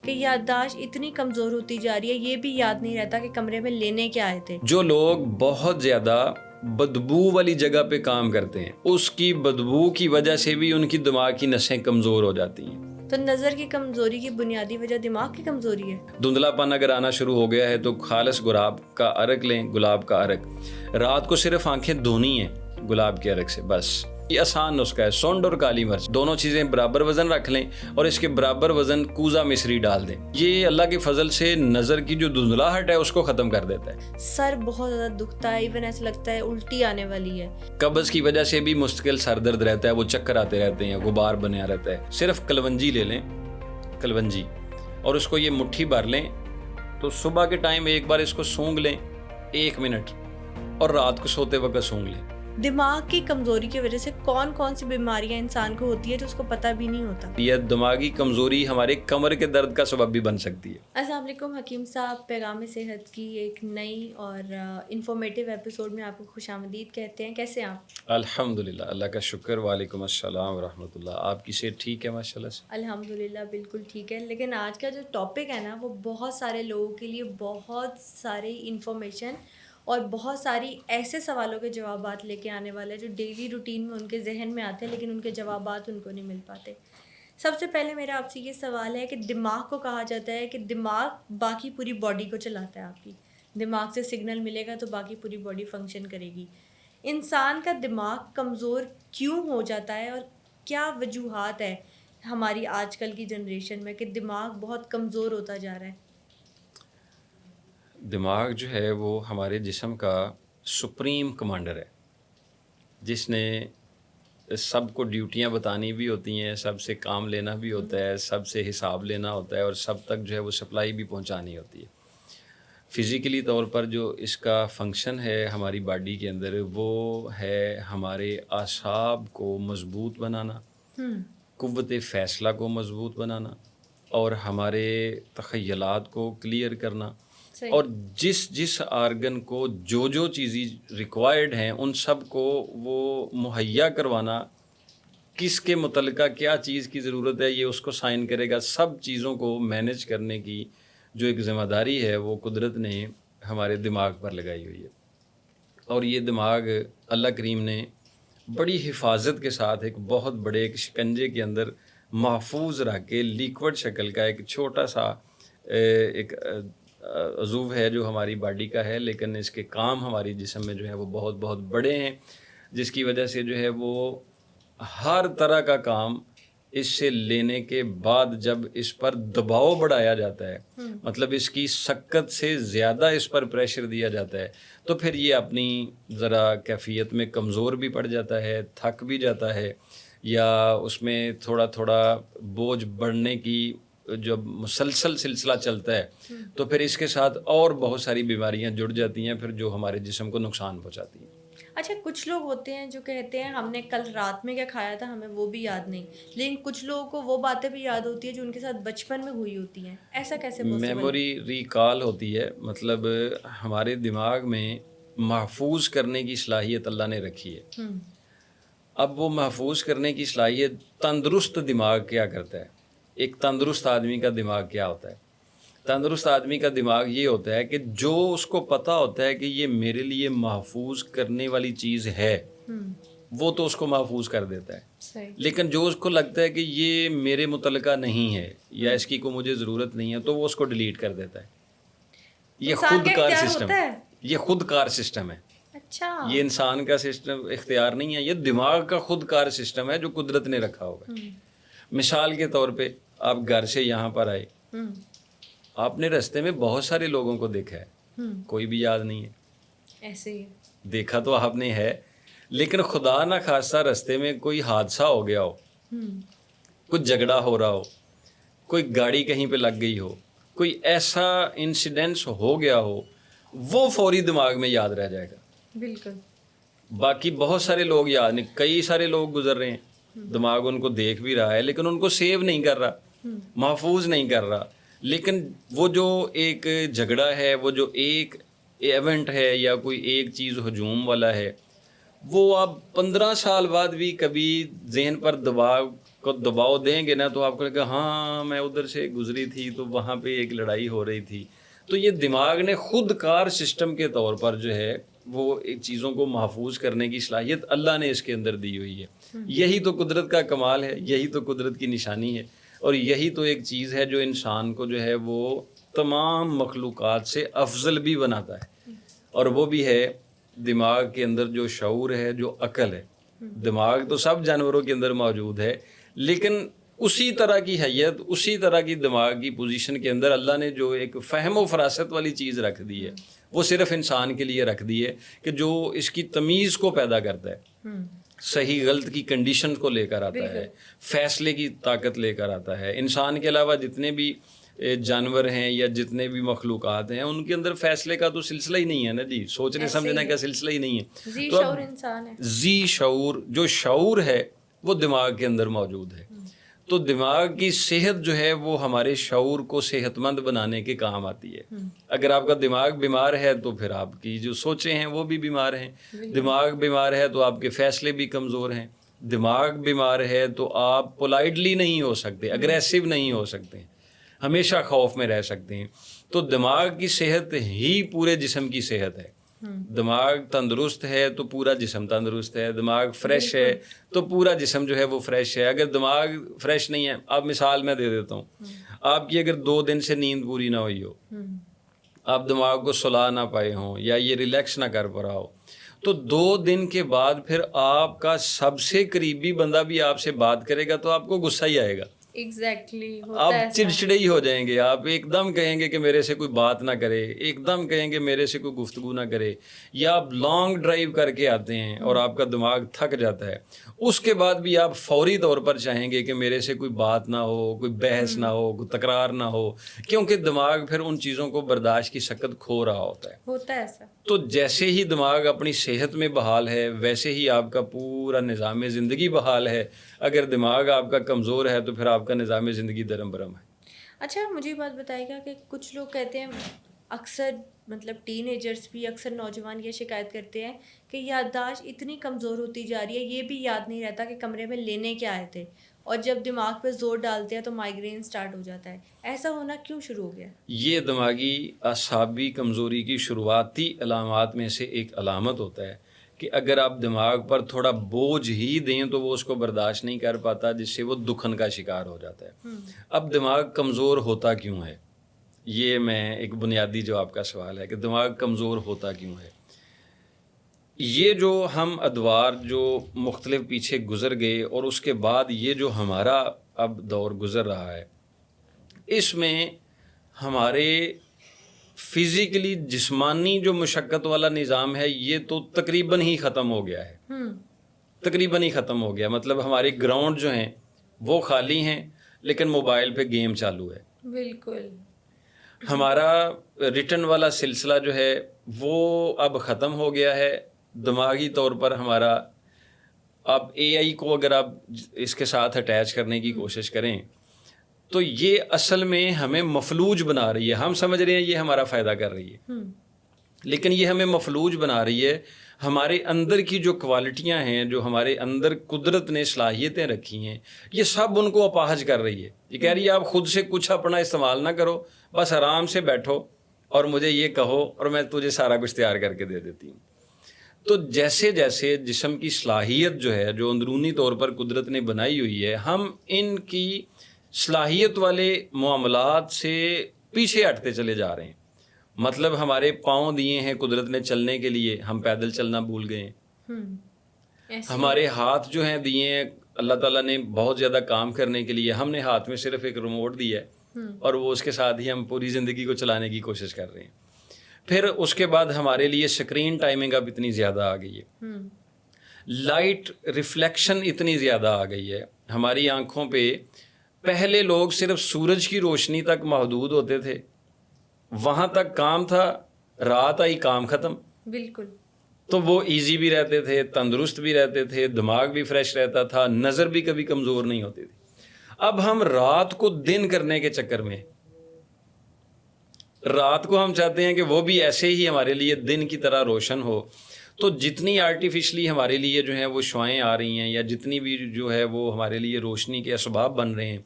کہ یادداشت اتنی کمزور ہوتی جا رہی ہے، یہ بھی یاد نہیں رہتا کہ کمرے میں لینے کیا آئے تھے. جو لوگ بہت زیادہ بدبو والی جگہ پہ کام کرتے ہیں، اس کی بدبو کی وجہ سے بھی ان کی دماغ کی نسیں کمزور ہو جاتی ہیں. تو نظر کی کمزوری کی بنیادی وجہ دماغ کی کمزوری ہے. دھندلا پن اگر آنا شروع ہو گیا ہے تو خالص گلاب کا عرق لیں، گلاب کا عرق. رات کو صرف آنکھیں دھونی ہیں گلاب کے عرق سے، بس. یہ آسان نسخہ ہے. سونڈ اور کالی مرچ دونوں چیزیں برابر وزن رکھ لیں اور اس کے برابر وزن کوزہ مصری ڈال دیں. یہ اللہ کے فضل سے نظر کی جو دھندلاہٹ ہے اس کو ختم کر دیتا ہے. سر بہت زیادہ دکھتا ہے، ایون ایسا لگتا ہے الٹی آنے والی ہے. قبض کی وجہ سے بھی مستقل سر درد رہتا ہے، وہ چکر آتے رہتے ہیں، غبار بنیا رہتا ہے. صرف کلونجی لے لیں، کلونجی، اور اس کو یہ مٹھی بھر لیں تو صبح کے ٹائم ایک بار اس کو سونگھ لیں 1 منٹ، اور رات کو سوتے وقت سونگھ لیں. دماغ کی کمزوری کی وجہ سے کون کون سی بیماریاں انسان کو ہوتی ہے جو اس کو پتہ بھی نہیں ہوتا. یہ دماغی کمزوری ہمارے کمر کے درد کا سبب بھی بن سکتی ہے. السلام علیکم حکیم صاحب، پیغام صحت کی ایک نئی اور انفارمیٹیو ایپیسوڈ میں آپ کو خوش آمدید کہتے ہیں. کیسے ہیں آپ؟ الحمدللہ، اللہ کا شکر. وعلیکم السلام ورحمۃ اللہ. آپ کی صحت ٹھیک ہے ماشاء اللہ سے؟ الحمدللہ بالکل ٹھیک ہے. لیکن آج کا جو ٹاپک ہے نا، وہ بہت سارے لوگوں کے لیے بہت ساری انفارمیشن اور بہت ساری ایسے سوالوں کے جوابات لے کے آنے والے ہیں جو ڈیلی روٹین میں ان کے ذہن میں آتے ہیں لیکن ان کے جوابات ان کو نہیں مل پاتے. سب سے پہلے میرا آپ سے یہ سوال ہے کہ دماغ کو کہا جاتا ہے کہ دماغ باقی پوری باڈی کو چلاتا ہے. آپ کی دماغ سے سگنل ملے گا تو باقی پوری باڈی فنکشن کرے گی. انسان کا دماغ کمزور کیوں ہو جاتا ہے اور کیا وجوہات ہے ہماری آج کل کی جنریشن میں کہ دماغ بہت کمزور ہوتا جا رہا ہے؟ دماغ جو ہے وہ ہمارے جسم کا سپریم کمانڈر ہے، جس نے سب کو ڈیوٹیاں بتانی بھی ہوتی ہیں، سب سے کام لینا بھی ہوتا ہے، سب سے حساب لینا ہوتا ہے، اور سب تک جو ہے وہ سپلائی بھی پہنچانی ہوتی ہے. فزیکلی طور پر جو اس کا فنکشن ہے ہماری باڈی کے اندر، وہ ہے ہمارے اعصاب کو مضبوط بنانا، قوت فیصلہ کو مضبوط بنانا، اور ہمارے تخیلات کو کلیئر کرنا، اور جس آرگن کو جو چیزیں ریکوائرڈ ہیں ان سب کو وہ مہیا کروانا. کس کے متعلقہ کیا چیز کی ضرورت ہے یہ اس کو سائن کرے گا. سب چیزوں کو مینیج کرنے کی جو ایک ذمہ داری ہے وہ قدرت نے ہمارے دماغ پر لگائی ہوئی ہے. اور یہ دماغ اللہ کریم نے بڑی حفاظت کے ساتھ ایک بہت بڑے ایک شکنجے کے اندر محفوظ رکھ کے لیکوڈ شکل کا ایک چھوٹا سا ایک عضو ہے جو ہماری باڈی کا ہے، لیکن اس کے کام ہماری جسم میں جو ہے وہ بہت بہت بڑے ہیں، جس کی وجہ سے جو ہے وہ ہر طرح کا کام اس سے لینے کے بعد جب اس پر دباؤ بڑھایا جاتا ہے، مطلب اس کی سکت سے زیادہ اس پر پریشر دیا جاتا ہے، تو پھر یہ اپنی ذرا کیفیت میں کمزور بھی پڑ جاتا ہے، تھک بھی جاتا ہے، یا اس میں تھوڑا تھوڑا بوجھ بڑھنے کی جب مسلسل سلسلہ چلتا ہے تو پھر اس کے ساتھ اور بہت ساری بیماریاں جڑ جاتی ہیں پھر جو ہمارے جسم کو نقصان پہنچاتی ہیں. اچھا، کچھ لوگ ہوتے ہیں جو کہتے ہیں ہم نے کل رات میں کیا کھایا تھا ہمیں وہ بھی یاد نہیں، لیکن کچھ لوگوں کو وہ باتیں بھی یاد ہوتی ہیں جو ان کے ساتھ بچپن میں ہوئی ہوتی ہیں. ایسا کیسے پاسبل ہے؟ میموری ریکال ہوتی ہے، مطلب ہمارے دماغ میں محفوظ کرنے کی صلاحیت اللہ نے رکھی ہے. اب وہ محفوظ کرنے کی صلاحیت، تندرست دماغ کیا کرتا ہے؟ ایک تندرست آدمی کا دماغ کیا ہوتا ہے؟ تندرست آدمی کا دماغ یہ ہوتا ہے کہ جو اس کو پتہ ہوتا ہے کہ یہ میرے لیے محفوظ کرنے والی چیز ہے وہ تو اس کو محفوظ کر دیتا ہے، لیکن جو اس کو لگتا ہے کہ یہ میرے متعلقہ نہیں ہے یا اس کی کوئی مجھے ضرورت نہیں ہے تو وہ اس کو ڈیلیٹ کر دیتا ہے. یہ خود کار سسٹم، یہ خود کار سسٹم ہے. اچھا، یہ انسان کا سسٹم اختیار نہیں ہے، یہ دماغ کا خود کار سسٹم ہے جو قدرت نے رکھا ہوگا. مثال کے طور پہ آپ گھر سے یہاں پر آئے، آپ نے رستے میں بہت سارے لوگوں کو دیکھا ہے، کوئی بھی یاد نہیں ہے. ایسے ہی دیکھا تو آپ نے ہے، لیکن خدا نہ خواستہ رستے میں کوئی حادثہ ہو گیا ہو، کچھ جھگڑا ہو رہا ہو، کوئی گاڑی کہیں پہ لگ گئی ہو، کوئی ایسا انسیڈنٹس ہو گیا ہو، وہ فوری دماغ میں یاد رہ جائے گا. بالکل. باقی بہت سارے لوگ یاد نہیں، کئی سارے لوگ گزر رہے ہیں، دماغ ان کو دیکھ بھی رہا ہے لیکن ان کو سیو نہیں کر رہا، محفوظ نہیں کر رہا. لیکن وہ جو ایک جھگڑا ہے، وہ جو ایک ایونٹ ہے یا کوئی ایک چیز ہجوم والا ہے، وہ اب 15 سال بعد بھی کبھی ذہن پر دباؤ کو دباؤ دیں گے نا تو آپ کو لگے گا ہاں میں ادھر سے گزری تھی تو وہاں پہ ایک لڑائی ہو رہی تھی. تو یہ دماغ نے خود کار سسٹم کے طور پر جو ہے وہ ایک چیزوں کو محفوظ کرنے کی صلاحیت اللہ نے اس کے اندر دی ہوئی ہے. یہی تو قدرت کا کمال ہے, یہی تو قدرت کی نشانی ہے, اور یہی تو ایک چیز ہے جو انسان کو جو ہے وہ تمام مخلوقات سے افضل بھی بناتا ہے. اور وہ بھی ہے دماغ کے اندر جو شعور ہے, جو عقل ہے. دماغ تو سب جانوروں کے اندر موجود ہے, لیکن اسی طرح کی حیت, اسی طرح کی دماغ کی پوزیشن کے اندر اللہ نے جو ایک فہم و فراست والی چیز رکھ دی ہے وہ صرف انسان کے لیے رکھ دی ہے کہ جو اس کی تمیز کو پیدا کرتا ہے, صحیح غلط کی کنڈیشن کو لے کر آتا ہے, فیصلے کی طاقت لے کر آتا ہے. انسان کے علاوہ جتنے بھی جانور ہیں یا جتنے بھی مخلوقات ہیں ان کے اندر فیصلے کا تو سلسلہ ہی نہیں ہے نا جی, سوچنے سمجھنے کا سلسلہ ہی نہیں ہے. ذی تو شعور انسان ہے. ذی شعور, جو شعور ہے وہ دماغ کے اندر موجود ہے. تو دماغ کی صحت جو ہے وہ ہمارے شعور کو صحت مند بنانے کے کام آتی ہے. اگر آپ کا دماغ بیمار ہے تو پھر آپ کی جو سوچیں ہیں وہ بھی بیمار ہیں. دماغ بیمار ہے تو آپ کے فیصلے بھی کمزور ہیں. دماغ بیمار ہے تو آپ پولائٹلی نہیں ہو سکتے, اگریسو نہیں ہو سکتے, ہمیشہ خوف میں رہ سکتے ہیں. تو دماغ کی صحت ہی پورے جسم کی صحت ہے. دماغ تندرست ہے تو پورا جسم تندرست ہے. دماغ فریش ہے تو پورا جسم جو ہے وہ فریش ہے. اگر دماغ فریش نہیں ہے, اب مثال میں دے دیتا ہوں, آپ کی اگر 2 دن سے نیند پوری نہ ہوئی ہو, آپ دماغ کو سلا نہ پائے ہوں یا یہ ریلیکس نہ کر پا رہا ہو, تو 2 دن کے بعد پھر آپ کا سب سے قریبی بندہ بھی آپ سے بات کرے گا تو آپ کو غصہ ہی آئے گا. ایگزیکٹلی, آپ چڑچڑے ہی ہو جائیں گے. آپ ایک دم کہیں گے کہ میرے سے کوئی بات نہ کرے, ایک دم کہیں گے میرے سے کوئی گفتگو نہ کرے. یا آپ لانگ ڈرائیو کر کے آتے ہیں اور آپ کا دماغ تھک جاتا ہے, اس کے بعد بھی آپ فوری طور پر چاہیں گے کہ میرے سے کوئی بات نہ ہو, کوئی بحث نہ ہو, کوئی تکرار نہ ہو, کیونکہ دماغ پھر ان چیزوں کو برداشت کی شکت کھو رہا ہوتا ہے. ایسا. تو جیسے ہی دماغ اپنی صحت میں بحال ہے ویسے ہی آپ کا پورا نظام زندگی بحال ہے. اگر دماغ آپ کا کمزور ہے تو پھر آپ کا نظام زندگی درم برم ہے. اچھا مجھے بات بتائے گا کہ کچھ لوگ کہتے ہیں, اکثر مطلب ٹین ایجرس بھی, اکثر نوجوان یہ شکایت کرتے ہیں کہ یادداشت اتنی کمزور ہوتی جا رہی ہے, یہ بھی یاد نہیں رہتا کہ کمرے میں لینے کیا آئے تھے, اور جب دماغ پہ زور ڈالتے ہیں تو مائیگرین سٹارٹ ہو جاتا ہے. ایسا ہونا کیوں شروع ہو گیا؟ یہ دماغی اعصابی کمزوری کی شروعاتی علامات میں سے ایک علامت ہوتا ہے کہ اگر آپ دماغ پر تھوڑا بوجھ ہی دیں تو وہ اس کو برداشت نہیں کر پاتا, جس سے وہ دکھن کا شکار ہو جاتا ہے. اب دماغ کمزور ہوتا کیوں ہے, یہ میں ایک بنیادی جو آپ کا سوال ہے کہ دماغ کمزور ہوتا کیوں ہے. یہ جو ہم ادوار جو مختلف پیچھے گزر گئے اور اس کے بعد یہ جو ہمارا اب دور گزر رہا ہے, اس میں ہمارے فزیکلی جسمانی جو مشقت والا نظام ہے یہ تو تقریباً ہی ختم ہو گیا ہے. تقریباً ہی ختم ہو گیا, مطلب ہمارے گراؤنڈ جو ہیں وہ خالی ہیں لیکن موبائل پہ گیم چالو ہے. بالکل. ہمارا ریٹن والا سلسلہ جو ہے وہ اب ختم ہو گیا ہے. دماغی طور پر ہمارا اب اے آئی کو اگر آپ اس کے ساتھ اٹیچ کرنے کی کوشش کریں تو یہ اصل میں ہمیں مفلوج بنا رہی ہے. ہم سمجھ رہے ہیں یہ ہمارا فائدہ کر رہی ہے, لیکن یہ ہمیں مفلوج بنا رہی ہے. ہمارے اندر کی جو کوالٹیاں ہیں, جو ہمارے اندر قدرت نے صلاحیتیں رکھی ہیں, یہ سب ان کو اپاہج کر رہی ہے. یہ کہہ رہی ہے آپ خود سے کچھ اپنا استعمال نہ کرو, بس آرام سے بیٹھو اور مجھے یہ کہو اور میں تجھے سارا کچھ تیار کر کے دے دیتی ہوں. تو جیسے جیسے جسم کی صلاحیت جو ہے جو اندرونی طور پر قدرت نے بنائی ہوئی ہے, ہم ان کی صلاحیت والے معاملات سے پیچھے ہٹتے چلے جا رہے ہیں. مطلب ہمارے پاؤں دیے ہیں قدرت نے چلنے کے لیے, ہم پیدل چلنا بھول گئے ہیں. ہمارے ہاتھ جو ہیں دیے ہیں اللہ تعالیٰ نے بہت زیادہ کام کرنے کے لیے, ہم نے ہاتھ میں صرف ایک ریموٹ دیا ہے اور وہ اس کے ساتھ ہی ہم پوری زندگی کو چلانے کی کوشش کر رہے ہیں. پھر اس کے بعد ہمارے لیے اسکرین ٹائمنگ اب اتنی زیادہ آ گئی ہے, لائٹ ریفلیکشن اتنی زیادہ آ گئی ہے ہماری آنکھوں پہ. پہلے لوگ صرف سورج کی روشنی تک محدود ہوتے تھے, وہاں تک کام تھا, رات آئی کام ختم. بالکل. تو وہ ایزی بھی رہتے تھے, تندرست بھی رہتے تھے, دماغ بھی فریش رہتا تھا, نظر بھی کبھی کمزور نہیں ہوتی تھی. اب ہم رات کو دن کرنے کے چکر میں, رات کو ہم چاہتے ہیں کہ وہ بھی ایسے ہی ہمارے لیے دن کی طرح روشن ہو. تو جتنی آرٹیفیشلی ہمارے لیے جو ہیں وہ شعائیں آ رہی ہیں یا جتنی بھی جو ہے وہ ہمارے لیے روشنی کے اسباب بن رہے ہیں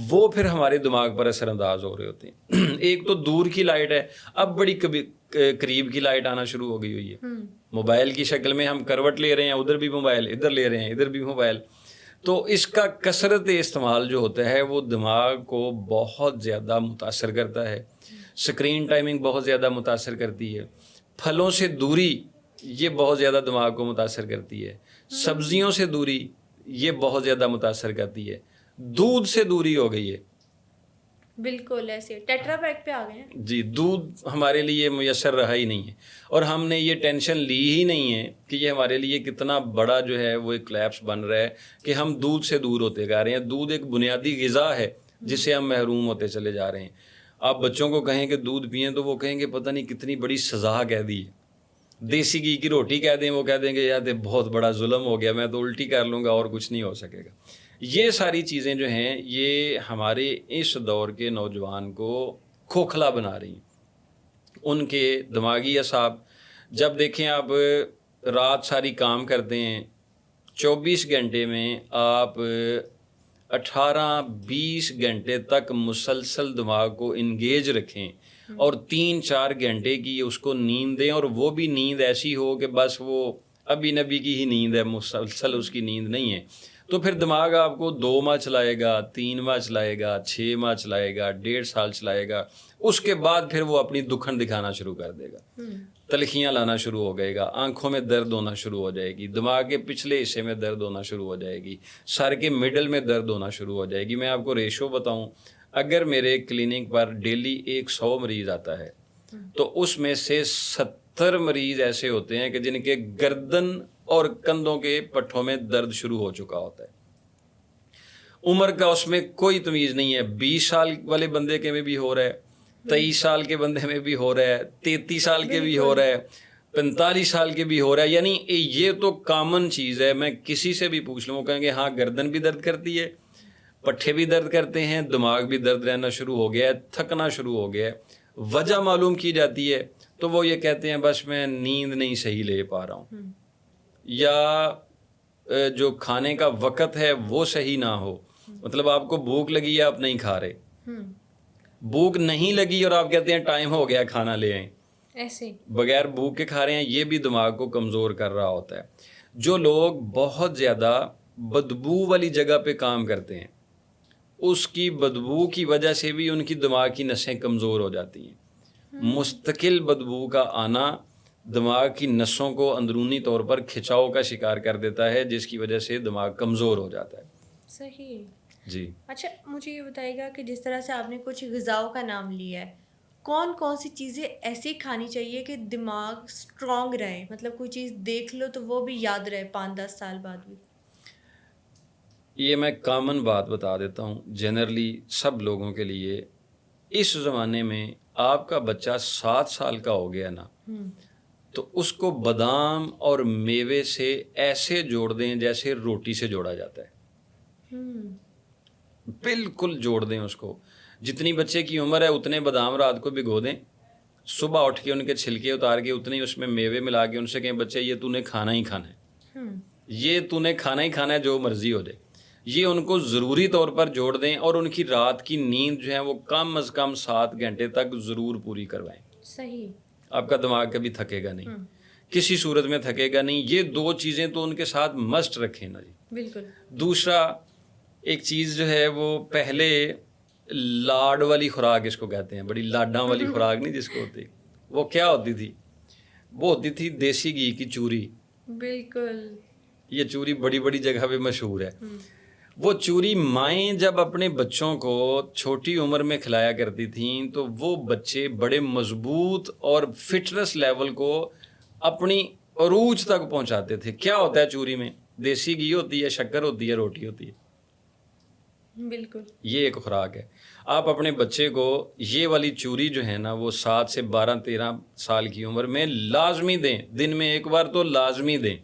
وہ پھر ہمارے دماغ پر اثر انداز ہو رہے ہوتے ہیں. ایک تو دور کی لائٹ ہے, اب بڑی قریب کی لائٹ آنا شروع ہو گئی ہوئی ہے. موبائل کی شکل میں ہم کروٹ لے رہے ہیں, ادھر بھی موبائل, ادھر لے رہے ہیں, ادھر بھی موبائل. تو اس کا کثرت استعمال جو ہوتا ہے وہ دماغ کو بہت زیادہ متاثر کرتا ہے. اسکرین ٹائمنگ بہت زیادہ متاثر کرتی ہے. پھلوں سے دوری یہ بہت زیادہ دماغ کو متاثر کرتی ہے. سبزیوں سے دوری یہ بہت زیادہ متاثر کرتی ہے. دودھ سے دوری ہو گئی ہے. بالکل ایسے ٹیٹرا پیک پہ آ گئے ہیں. جی, دودھ ہمارے لیے میسر رہا ہی نہیں ہے, اور ہم نے یہ ٹینشن لی ہی نہیں ہے کہ یہ ہمارے لیے کتنا بڑا جو ہے وہ ایک کلیپس بن رہا ہے کہ ہم دودھ سے دور ہوتے جا رہے ہیں. دودھ ایک بنیادی غذا ہے جس سے ہم محروم ہوتے چلے جا رہے ہیں. آپ بچوں کو کہیں کہ دودھ پئیں تو وہ کہیں گے پتہ نہیں کتنی بڑی سزا کہہ دی ہے. دیسی گھی کی روٹی کہہ دیں, وہ کہہ دیں گے یار بہت بڑا ظلم ہو گیا, میں تو الٹی کر لوں گا اور کچھ نہیں ہو سکے گا. یہ ساری چیزیں جو ہیں یہ ہمارے اس دور کے نوجوان کو کھوکھلا بنا رہی ہیں. ان کے دماغی اعصاب, جب دیکھیں آپ رات ساری کام کرتے ہیں, 24 گھنٹے میں آپ 18-20 گھنٹے تک مسلسل دماغ کو انگیج رکھیں اور 3-4 گھنٹے کی اس کو نیند دیں, اور وہ بھی نیند ایسی ہو کہ بس وہ ابھی نبی کی ہی نیند ہے, مسلسل اس کی نیند نہیں ہے. تو پھر دماغ آپ کو 2 ماہ چلائے گا, 3 ماہ چلائے گا, 6 ماہ چلائے گا, 1.5 سال چلائے گا. اس کے بعد پھر وہ اپنی دکھن دکھانا شروع کر دے گا, تلخیاں لانا شروع ہو گئے گا, آنکھوں میں درد ہونا شروع ہو جائے گی, دماغ کے پچھلے حصے میں درد ہونا شروع ہو جائے گی, سر کے مڈل میں درد ہونا شروع ہو جائے گی. میں آپ کو ریشو بتاؤں, اگر میرے کلینک پر ڈیلی 100 مریض آتا ہے تو اس میں سے 70 مریض ایسے ہوتے ہیں کہ جن کے گردن اور کندھوں کے پٹھوں میں درد شروع ہو چکا ہوتا ہے. عمر کا اس میں کوئی تمیز نہیں ہے, 20 سال والے بندے کے میں بھی ہو رہا ہے, 23 سال کے بندے میں بھی ہو رہا ہے, 33 سال کے بھی ہو رہا ہے, 45 سال کے بھی ہو رہا ہے. یعنی یہ تو کامن چیز ہے. میں کسی سے بھی پوچھ لوں, وہ کہیں گے ہاں گردن بھی درد کرتی ہے, پٹھے بھی درد کرتے ہیں, دماغ بھی درد رہنا شروع ہو گیا ہے, تھکنا شروع ہو گیا ہے. وجہ معلوم کی جاتی ہے تو وہ یہ کہتے ہیں بس میں نیند نہیں صحیح لے پا رہا ہوں, یا جو کھانے کا وقت ہے وہ صحیح نہ ہو. مطلب آپ کو بھوک لگی ہے, آپ نہیں کھا رہے, بھوک نہیں لگی اور آپ کہتے ہیں ٹائم ہو گیا کھانا لے آئیں, ایسے بغیر بھوک کے کھا رہے ہیں. یہ بھی دماغ کو کمزور کر رہا ہوتا ہے. جو لوگ بہت زیادہ بدبو والی جگہ پہ کام کرتے ہیں, اس کی بدبو کی وجہ سے بھی ان کی دماغ کی نسیں کمزور ہو جاتی ہیں. مستقل بدبو کا آنا دماغ کی نسوں کو اندرونی طور پر کھچاؤ کا شکار کر دیتا ہے, جس کی وجہ سے دماغ کمزور ہو جاتا ہے. صحیح. جی اچھا مجھے یہ بتائیے گا کہ جس طرح سے آپ نے کچھ غذاؤں کا نام لیا ہے, کون کون سی چیزیں ایسی کھانی چاہیے کہ دماغ اسٹرانگ رہے, مطلب کوئی چیز دیکھ لو تو وہ بھی یاد رہے 5-10 سال بعد بھی؟ یہ میں کامن بات بتا دیتا ہوں جنرلی سب لوگوں کے لیے. اس زمانے میں آپ کا بچہ 7 سال کا ہو گیا نا, تو اس کو بادام اور میوے سے ایسے جوڑ دیں جیسے روٹی سے جوڑا جاتا ہے. بالکل جوڑ دیں اس کو. جتنی بچے کی عمر ہے اتنے بادام رات کو بھگو دیں, صبح اٹھ کے ان کے چھلکے اتار کے اتنے ہی اس میں میوے ملا کے ان سے کہیں بچے یہ تو نے کھانا ہی کھانا ہے, یہ تو نے کھانا ہی کھانا ہے, جو مرضی ہو جائے. یہ ان کو ضروری طور پر جوڑ دیں, اور ان کی رات کی نیند جو ہے وہ کم از کم 7 گھنٹے تک ضرور پوری کروائیں. صحیح. آپ کا دماغ کبھی تھکے گا نہیں, کسی صورت میں تھکے گا نہیں. یہ 2 چیزیں تو ان کے ساتھ مسٹ رکھیں نا جی. بالکل. دوسرا ایک چیز جو ہے وہ پہلے لاڈ والی خوراک اس کو کہتے ہیں, بڑی لاڈاں والی خوراک نہیں جس کو ہوتی, وہ کیا ہوتی تھی؟ وہ ہوتی تھی دیسی گھی کی چوری. بالکل. یہ چوری بڑی بڑی جگہ پہ مشہور ہے. وہ چوری مائیں جب اپنے بچوں کو چھوٹی عمر میں کھلایا کرتی تھیں تو وہ بچے بڑے مضبوط اور فٹنس لیول کو اپنی عروج تک پہنچاتے تھے. کیا ہوتا ہے چوری میں؟ دیسی گھی ہوتی ہے, شکر ہوتی ہے, روٹی ہوتی ہے. بالکل. یہ ایک خوراک ہے. آپ اپنے بچے کو یہ والی چوری جو ہے نا وہ 7 سے 12-13 سال کی عمر میں لازمی دیں, دن میں 1 بار تو لازمی دیں,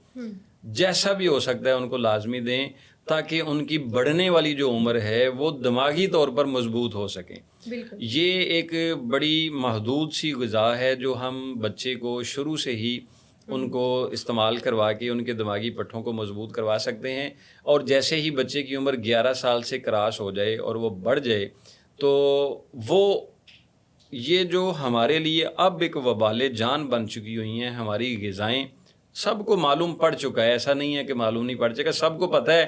جیسا بھی ہو سکتا ہے ان کو لازمی دیں, تاکہ ان کی بڑھنے والی جو عمر ہے وہ دماغی طور پر مضبوط ہو سکیں. بالکل. یہ ایک بڑی محدود سی غذا ہے جو ہم بچے کو شروع سے ہی ان کو استعمال کروا کے ان کے دماغی پٹھوں کو مضبوط کروا سکتے ہیں. اور جیسے ہی بچے کی عمر 11 سال سے کراس ہو جائے اور وہ بڑھ جائے تو وہ یہ جو ہمارے لیے اب ایک وبال جان بن چکی ہوئی ہیں ہماری غذائیں، سب کو معلوم پڑ چکا ہے. ایسا نہیں ہے کہ معلوم نہیں پڑ چکا، سب کو پتہ ہے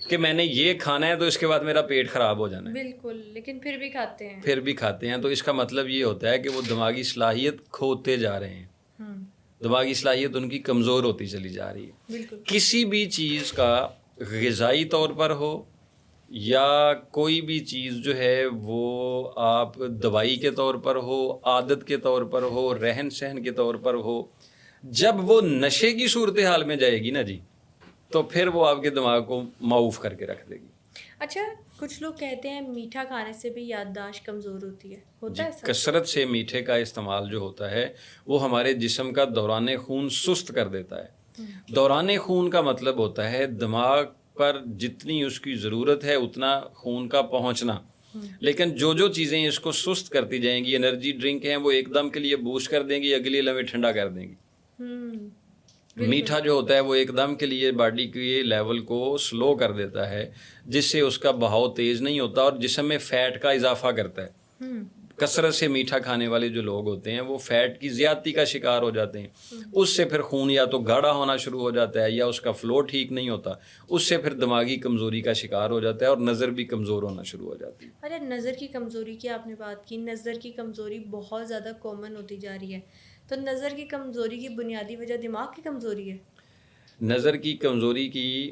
کہ میں نے یہ کھانا ہے تو اس کے بعد میرا پیٹ خراب ہو جانا ہے. بالکل، لیکن پھر بھی کھاتے ہیں. پھر بھی کھاتے ہیں. تو اس کا مطلب یہ ہوتا ہے کہ وہ دماغی صلاحیت کھوتے جا رہے ہیں. دماغی صلاحیت ان کی کمزور ہوتی چلی جا رہی ہے. بالکل. کسی بھی چیز کا غذائی طور پر ہو یا کوئی بھی چیز جو ہے وہ آپ دوائی کے طور پر ہو، عادت کے طور پر ہو، رہن سہن کے طور پر ہو، جب وہ نشے کی صورتحال میں جائے گی نا جی تو پھر وہ آپ کے دماغ کو معوف کر کے رکھ دے گی. اچھا، کچھ لوگ کہتے ہیں میٹھا کھانے سے بھی یادداشت کمزور ہوتی ہے، ہوتا ہے ایسا؟ کثرت سے میٹھے کا استعمال جو ہوتا ہے وہ ہمارے جسم کا دوران خون سست کر دیتا ہے. دوران خون کا مطلب ہوتا ہے دماغ پر جتنی اس کی ضرورت ہے اتنا خون کا پہنچنا. لیکن جو چیزیں اس کو سست کرتی جائیں گی، انرجی ڈرنک ہیں وہ ایک دم کے لیے بوسٹ کر دیں گی، اگلی لمحے ٹھنڈا کر دیں گی. میٹھا جو ہوتا ہے وہ ایک دم کے لیے باڈی کے لیول کو سلو کر دیتا ہے، جس سے اس کا بہاؤ تیز نہیں ہوتا اور جسم میں فیٹ کا اضافہ کرتا ہے. کثرت سے میٹھا کھانے والے جو لوگ ہوتے ہیں وہ فیٹ کی زیادتی کا شکار ہو جاتے ہیں. اس سے پھر خون یا تو گاڑھا ہونا شروع ہو جاتا ہے یا اس کا فلو ٹھیک نہیں ہوتا. اس سے پھر دماغی کمزوری کا شکار ہو جاتا ہے اور نظر بھی کمزور ہونا شروع ہو جاتی ہے. ارے نظر کی کمزوری کی آپ نے بات کی، نظر کی کمزوری بہت زیادہ کامن ہوتی جا رہی ہے. تو نظر کی کمزوری کی بنیادی وجہ دماغ کی کمزوری ہے؟ نظر کی کمزوری کی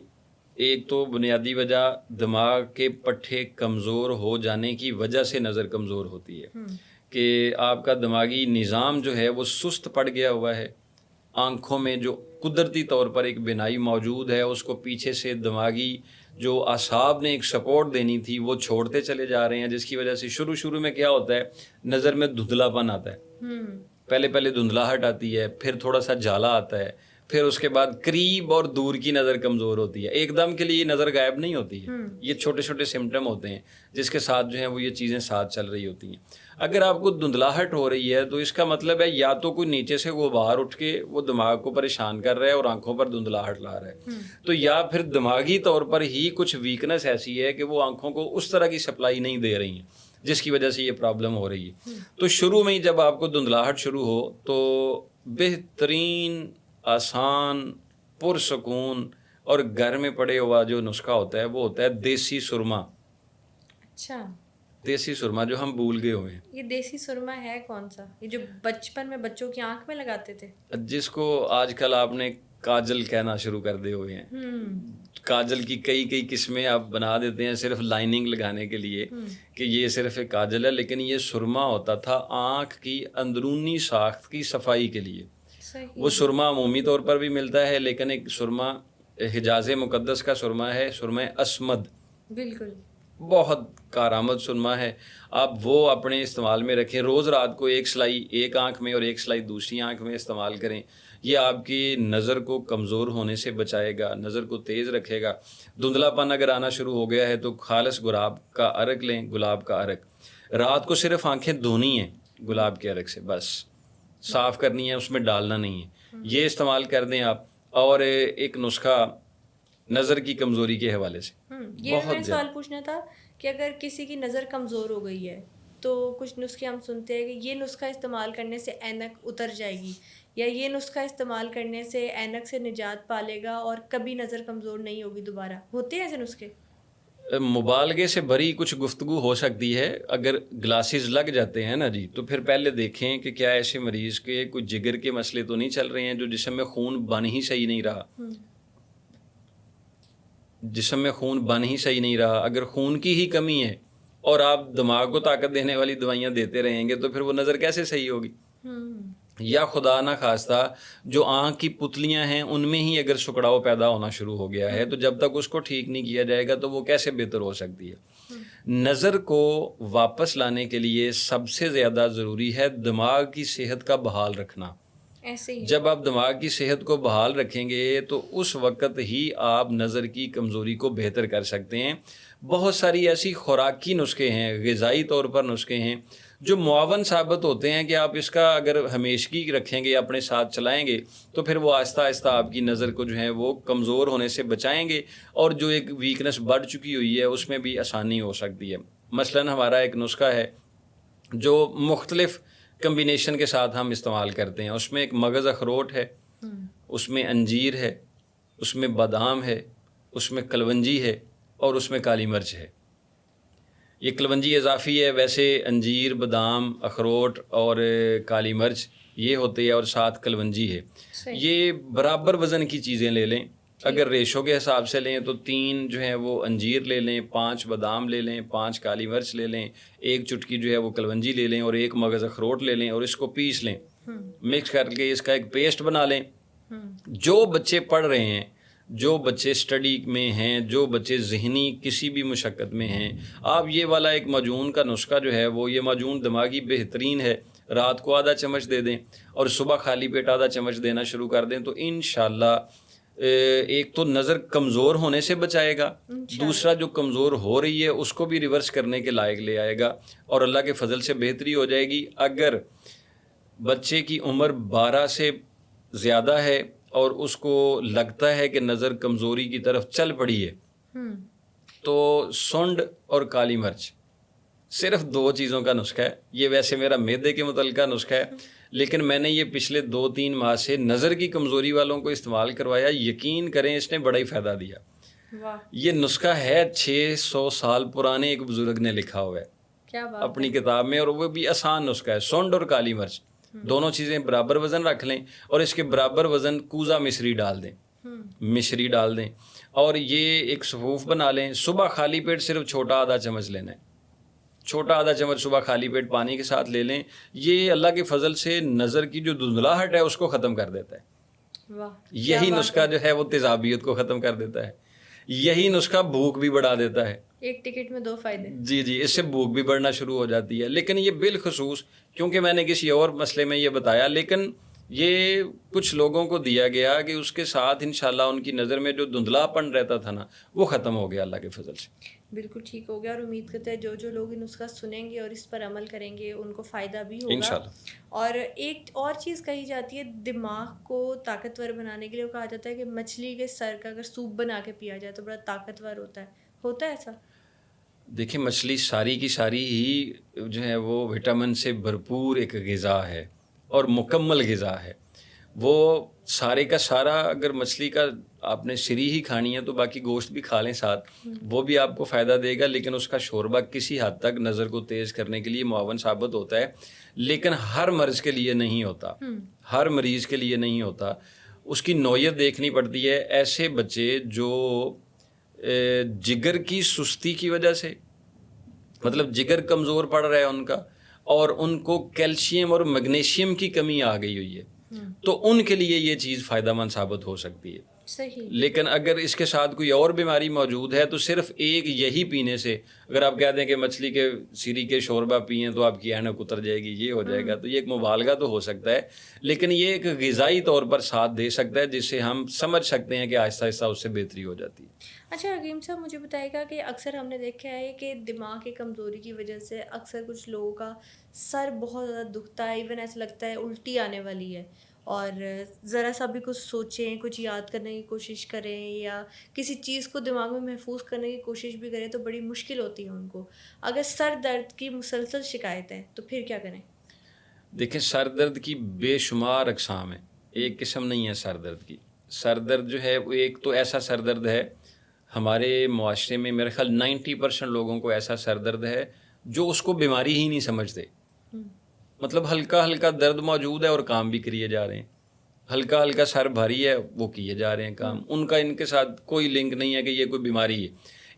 ایک تو بنیادی وجہ دماغ کے پٹھے کمزور ہو جانے کی وجہ سے نظر کمزور ہوتی ہے کہ آپ کا دماغی نظام جو ہے وہ سست پڑ گیا ہوا ہے. آنکھوں میں جو قدرتی طور پر ایک بینائی موجود ہے اس کو پیچھے سے دماغی جو اعصاب نے ایک سپورٹ دینی تھی وہ چھوڑتے چلے جا رہے ہیں، جس کی وجہ سے شروع میں کیا ہوتا ہے، نظر میں دھندلا پن آتا ہے. پہلے دھندلاہٹ آتی ہے، پھر تھوڑا سا جالا آتا ہے، پھر اس کے بعد قریب اور دور کی نظر کمزور ہوتی ہے. ایک دم کے لیے نظر غائب نہیں ہوتی ہے، یہ چھوٹے چھوٹے سمٹم ہوتے ہیں جس کے ساتھ جو ہیں وہ یہ چیزیں ساتھ چل رہی ہوتی ہیں. اگر آپ کو دھندلاہٹ ہو رہی ہے تو اس کا مطلب ہے یا تو کوئی نیچے سے غبار اٹھ کے وہ دماغ کو پریشان کر رہا ہے اور آنکھوں پر دھندلاہٹ لا رہا ہے، تو یا پھر دماغی طور پر ہی کچھ ویکنس ایسی ہے کہ وہ آنکھوں کو اس طرح کی سپلائی نہیں دے رہی ہیں جس کی وجہ سے یہ پرابلم ہو رہی ہے. تو شروع میں ہی جب آپ کو دھندلاہٹ شروع ہو تو بہترین، آسان، پرسکون اور گھر میں پڑے ہوا جو نسخہ ہوتا ہے وہ ہوتا ہے دیسی سرما. اچھا، دیسی سرما جو ہم بھول گئے ہوئے ہیں. یہ دیسی سرما ہے کون سا؟ یہ جو بچپن میں بچوں کی آنکھ میں لگاتے تھے، جس کو آج کل آپ نے کاجل کہنا شروع کر دے ہوئے ہیں. کاجل کی کئی قسمیں آپ بنا دیتے ہیں صرف لائننگ لگانے کے لیے کہ یہ صرف ایک کاجل ہے، لیکن یہ سرما ہوتا تھا آنکھ کی اندرونی ساخت کی صفائی کے لیے. وہ سرما عمومی طور پر بھی ملتا ہے، لیکن ایک سرما حجاز مقدس کا سرما ہے، سرما اسمد. بالکل بہت کارآمد سرما ہے. آپ وہ اپنے استعمال میں رکھیں، روز رات کو ایک سلائی ایک آنکھ میں اور ایک سلائی دوسری آنکھ میں استعمال کریں. یہ آپ کی نظر کو کمزور ہونے سے بچائے گا، نظر کو تیز رکھے گا. دھندلا پن اگر آنا شروع ہو گیا ہے تو خالص گلاب کا عرق لیں، گلاب کا عرق. رات کو صرف آنکھیں دھونی ہیں گلاب کے عرق سے، بس صاف کرنی ہے، اس میں ڈالنا نہیں ہے. یہ استعمال کر دیں آپ. اور ایک نسخہ نظر کی کمزوری کے حوالے سے یہ میں سوال پوچھنا تھا کہ اگر کسی کی نظر کمزور ہو گئی ہے تو کچھ نسخے ہم سنتے ہیں کہ یہ نسخہ استعمال کرنے سے اینک اتر جائے گی، یا یہ نسخہ استعمال کرنے سے اینک سے نجات پالے گا اور کبھی نظر کمزور نہیں ہوگی دوبارہ. ہوتے ہیں ایسے نسخے؟ مبالغے سے بھری کچھ گفتگو ہو سکتی ہے. اگر گلاسز لگ جاتے ہیں نا جی تو پھر پہلے دیکھیں کہ کیا ایسے مریض کے کوئی جگر کے مسئلے تو نہیں چل رہے ہیں، جو جسم میں خون بن ہی صحیح نہیں رہا. جسم میں خون بن ہی صحیح نہیں رہا. اگر خون کی ہی کمی ہے اور آپ دماغ کو طاقت دینے والی دوائیاں دیتے رہیں گے تو پھر وہ نظر کیسے صحیح ہوگی. یا خدا نہ خواستہ جو آنکھ کی پتلیاں ہیں ان میں ہی اگر سکڑاؤ پیدا ہونا شروع ہو گیا ہے تو جب تک اس کو ٹھیک نہیں کیا جائے گا تو وہ کیسے بہتر ہو سکتی ہے. نظر کو واپس لانے کے لیے سب سے زیادہ ضروری ہے دماغ کی صحت کا بحال رکھنا. جب آپ دماغ کی صحت کو بحال رکھیں گے تو اس وقت ہی آپ نظر کی کمزوری کو بہتر کر سکتے ہیں. بہت ساری ایسی خوراکی نسخے ہیں، غذائی طور پر نسخے ہیں جو معاون ثابت ہوتے ہیں کہ آپ اس کا اگر ہمیشگی رکھیں گے اپنے ساتھ چلائیں گے تو پھر وہ آہستہ آہستہ آپ کی نظر کو جو ہے وہ کمزور ہونے سے بچائیں گے، اور جو ایک ویکنس بڑھ چکی ہوئی ہے اس میں بھی آسانی ہو سکتی ہے۔ مثلاً ہمارا ایک نسخہ ہے جو مختلف کمبینیشن کے ساتھ ہم استعمال کرتے ہیں، اس میں ایک مغز اخروٹ ہے، اس میں انجیر ہے، اس میں بادام ہے، اس میں کلونجی ہے، اور اس میں کالی مرچ ہے۔ یہ کلونجی اضافی ہے، ویسے انجیر، بادام، اخروٹ اور کالی مرچ یہ ہوتی ہے، اور ساتھ کلونجی ہے۔ یہ برابر وزن کی چیزیں لے لیں، اگر ریشو کے حساب سے لیں تو 3 جو ہے وہ انجیر لے لیں، 5 بادام لے لیں، 5 کالی مرچ لے لیں، 1 چٹکی جو ہے وہ کلونجی لے لیں، اور 1 مغز اخروٹ لے لیں، اور اس کو پیس لیں، مکس کر کے اس کا ایک پیسٹ بنا لیں۔ جو بچے پڑھ رہے ہیں، جو بچے اسٹڈی میں ہیں، جو بچے ذہنی کسی بھی مشقت میں ہیں، آپ یہ والا ایک معجون کا نسخہ جو ہے وہ، یہ معجون دماغی بہترین ہے، رات کو آدھا چمچ دے دیں اور صبح خالی پیٹ آدھا چمچ دینا شروع کر دیں تو انشاءاللہ ایک تو نظر کمزور ہونے سے بچائے گا، دوسرا جو کمزور ہو رہی ہے اس کو بھی ریورس کرنے کے لائق لے آئے گا، اور اللہ کے فضل سے بہتری ہو جائے گی۔ اگر بچے کی عمر 12 سے زیادہ ہے اور اس کو لگتا ہے کہ نظر کمزوری کی طرف چل پڑی ہے تو سونڈ اور کالی مرچ، صرف 2 چیزوں کا نسخہ ہے۔ یہ ویسے میرا معدے کے متعلقہ نسخہ ہے، لیکن میں نے یہ پچھلے 2-3 ماہ سے نظر کی کمزوری والوں کو استعمال کروایا، یقین کریں اس نے بڑا ہی فائدہ دیا۔ یہ نسخہ ہے 600 سال پرانے ایک بزرگ نے لکھا ہوا ہے اپنی کتاب میں، اور وہ بھی آسان نسخہ ہے۔ سونڈ اور کالی مرچ دونوں چیزیں برابر وزن رکھ لیں، اور اس کے برابر وزن کوزہ مصری ڈال دیں، اور یہ ایک صفوف بنا لیں۔ صبح خالی پیٹ صرف چھوٹا آدھا چمچ لینا ہے، چھوٹا آدھا چمچ صبح خالی پیٹ پانی کے ساتھ لے لیں۔ یہ اللہ کے فضل سے نظر کی جو دھندلاہٹ ہے اس کو ختم کر دیتا ہے۔ یہی نسخہ جو ہے وہ تیزابیت کو ختم کر دیتا ہے، یہی نسخہ بھوک بھی بڑھا دیتا ہے۔ ایک ٹکٹ میں 2 فائدے۔ جی، اس سے بھوک بھی بڑھنا شروع ہو جاتی ہے۔ لیکن یہ بالخصوص، کیونکہ میں نے کسی اور مسئلے میں یہ بتایا، لیکن یہ کچھ لوگوں کو دیا گیا کہ اس کے ساتھ انشاءاللہ ان کی نظر میں جو دھندلا پن رہتا تھا نا وہ ختم ہو گیا اللہ کے فضل سے۔ بالکل ٹھیک ہو گیا، اور امید کرتے ہیں جو لوگ ان نسخہ سنیں گے اور اس پر عمل کریں گے ان کو فائدہ بھی ہوگا انشاءاللہ۔ اور ایک اور چیز کہی جاتی ہے دماغ کو طاقتور بنانے کے لیے، وہ کہا جاتا ہے کہ مچھلی کے سر کا اگر سوپ بنا کے پیا جائے تو بڑا طاقتور ہوتا ہے ایسا؟ دیکھیں، مچھلی ساری کی ساری ہی جو ہے وہ وٹامن سے بھرپور ایک غذا ہے اور مکمل غذا ہے۔ وہ سارے کا سارا، اگر مچھلی کا آپ نے سری ہی کھانی ہے تو باقی گوشت بھی کھا لیں ساتھ، وہ بھی آپ کو فائدہ دے گا، لیکن اس کا شوربہ کسی حد تک نظر کو تیز کرنے کے لیے معاون ثابت ہوتا ہے، لیکن ہر مرض کے لیے نہیں ہوتا، ہر مریض کے لیے نہیں ہوتا۔ اس کی نوعیت دیکھنی پڑتی ہے۔ ایسے بچے جو جگر کی سستی کی وجہ سے، مطلب جگر کمزور پڑ رہا ہے ان کا، اور ان کو کیلشیم اور میگنیشیم کی کمی آ گئی ہوئی ہے، تو ان کے لیے یہ چیز فائدہ مند ثابت ہو سکتی ہے۔ صحیح۔ لیکن اگر اس کے ساتھ کوئی اور بیماری موجود ہے تو صرف ایک یہی پینے سے، اگر آپ کہہ دیں کہ مچھلی کے سری کے شوربہ پئیں تو آپ کی اینک اتر جائے گی، یہ ہو جائے گا، تو یہ ایک مبالغہ تو ہو سکتا ہے، لیکن یہ ایک غذائی طور پر ساتھ دے سکتا ہے جس سے ہم سمجھ سکتے ہیں کہ آہستہ آہستہ اس سے بہتری ہو جاتی ہے۔ اچھا حکیم صاحب، مجھے بتائے گا کہ اکثر ہم نے دیکھا ہے کہ دماغ کی کمزوری کی وجہ سے اکثر کچھ لوگوں کا سر بہت زیادہ دکھتا ہے، ایون ایسا لگتا ہے الٹی آنے والی ہے، اور ذرا سا بھی کچھ سوچیں، کچھ یاد کرنے کی کوشش کریں یا کسی چیز کو دماغ میں محفوظ کرنے کی کوشش بھی کریں تو بڑی مشکل ہوتی ہے ان کو۔ اگر سر درد کی مسلسل شکایت ہے تو پھر کیا کریں؟ دیکھیں، سر درد کی بے شمار اقسام ہیں، ایک قسم نہیں ہے سر درد کی۔ سر درد جو ہے وہ ایک تو ایسا سر درد ہے، ہمارے معاشرے میں میرے خیال 90% لوگوں کو ایسا سر درد ہے جو اس کو بیماری ہی نہیں سمجھتے، مطلب ہلکا ہلکا درد موجود ہے اور کام بھی کریے جا رہے ہیں، ہلکا ہلکا سر بھاری ہے وہ کیے جا رہے ہیں کام، ان کا ان کے ساتھ کوئی لنک نہیں ہے کہ یہ کوئی بیماری ہے۔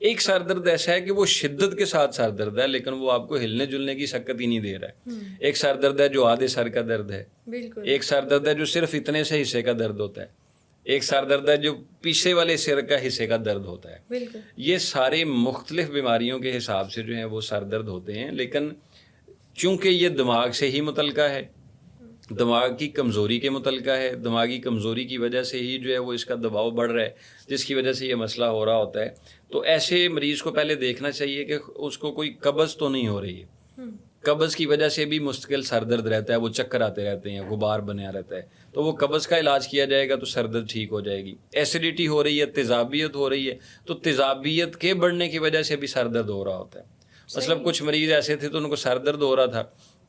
ایک سر درد ایسا ہے کہ وہ شدت کے ساتھ سر درد ہے لیکن وہ آپ کو ہلنے جلنے کی شکت ہی نہیں دے رہا ہے۔ ایک سر درد ہے جو آدھے سر کا درد ہے، ایک سر درد ہے جو صرف اتنے سے حصے کا درد ہوتا ہے، ایک سر درد ہے جو پیچھے والے سر کا حصے کا درد ہوتا ہے۔ یہ سارے مختلف بیماریوں کے حساب سے جو ہیں وہ سر درد ہوتے ہیں، لیکن چونکہ یہ دماغ سے ہی متعلقہ ہے، دماغ کی کمزوری کے متعلقہ ہے، دماغی کمزوری کی وجہ سے ہی جو ہے وہ اس کا دباؤ بڑھ رہا ہے جس کی وجہ سے یہ مسئلہ ہو رہا ہوتا ہے، تو ایسے مریض کو پہلے دیکھنا چاہیے کہ اس کو کوئی قبض تو نہیں ہو رہی ہے، قبض کی وجہ سے بھی مستقل سر درد رہتا ہے, وہ چکر آتے رہتے ہیں, غبار بنیا رہتا ہے, تو وہ قبض کا علاج کیا جائے گا تو سر درد ٹھیک ہو جائے گی. ایسیڈیٹی ہو رہی ہے, تیزابیت ہو رہی ہے, تو تیزابیت کے بڑھنے کی وجہ سے بھی سر درد ہو رہا ہوتا ہے. مطلب کچھ مریض ایسے تھے تو ان کو سر درد ہو رہا تھا,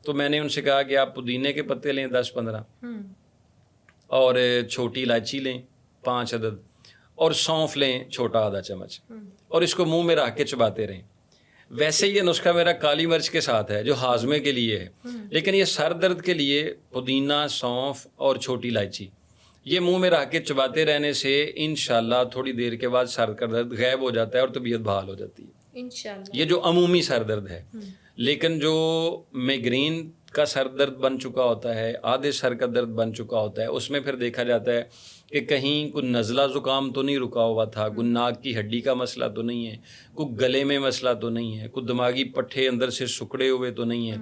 تو میں نے ان سے کہا کہ آپ پودینے کے پتے لیں 10-15 اور چھوٹی الائچی لیں 5 عدد, اور سونف لیں چھوٹا آدھا چمچ, اور اس کو منہ میں رکھ کے چباتے رہیں. ویسے یہ نسخہ میرا کالی مرچ کے ساتھ ہے جو ہاضمے کے لیے ہے, لیکن یہ سر درد کے لیے پودینہ, سونف اور چھوٹی الائچی یہ منہ میں رکھ کے چباتے رہنے سے انشاءاللہ تھوڑی دیر کے بعد سر کا درد غائب ہو جاتا ہے اور طبیعت بحال ہو جاتی ہے انشاءاللہ. یہ جو عمومی سر درد ہے. لیکن جو مائگرین کا سر درد بن چکا ہوتا ہے, آدھے سر کا درد بن چکا ہوتا ہے, اس میں پھر دیکھا جاتا ہے کہ کہیں کوئی نزلہ زکام تو نہیں رکا ہوا تھا, کوئی ناک کی ہڈی کا مسئلہ تو نہیں ہے, کوئی گلے میں مسئلہ تو نہیں ہے, کوئی دماغی پٹھے اندر سے سکڑے ہوئے تو نہیں ہے,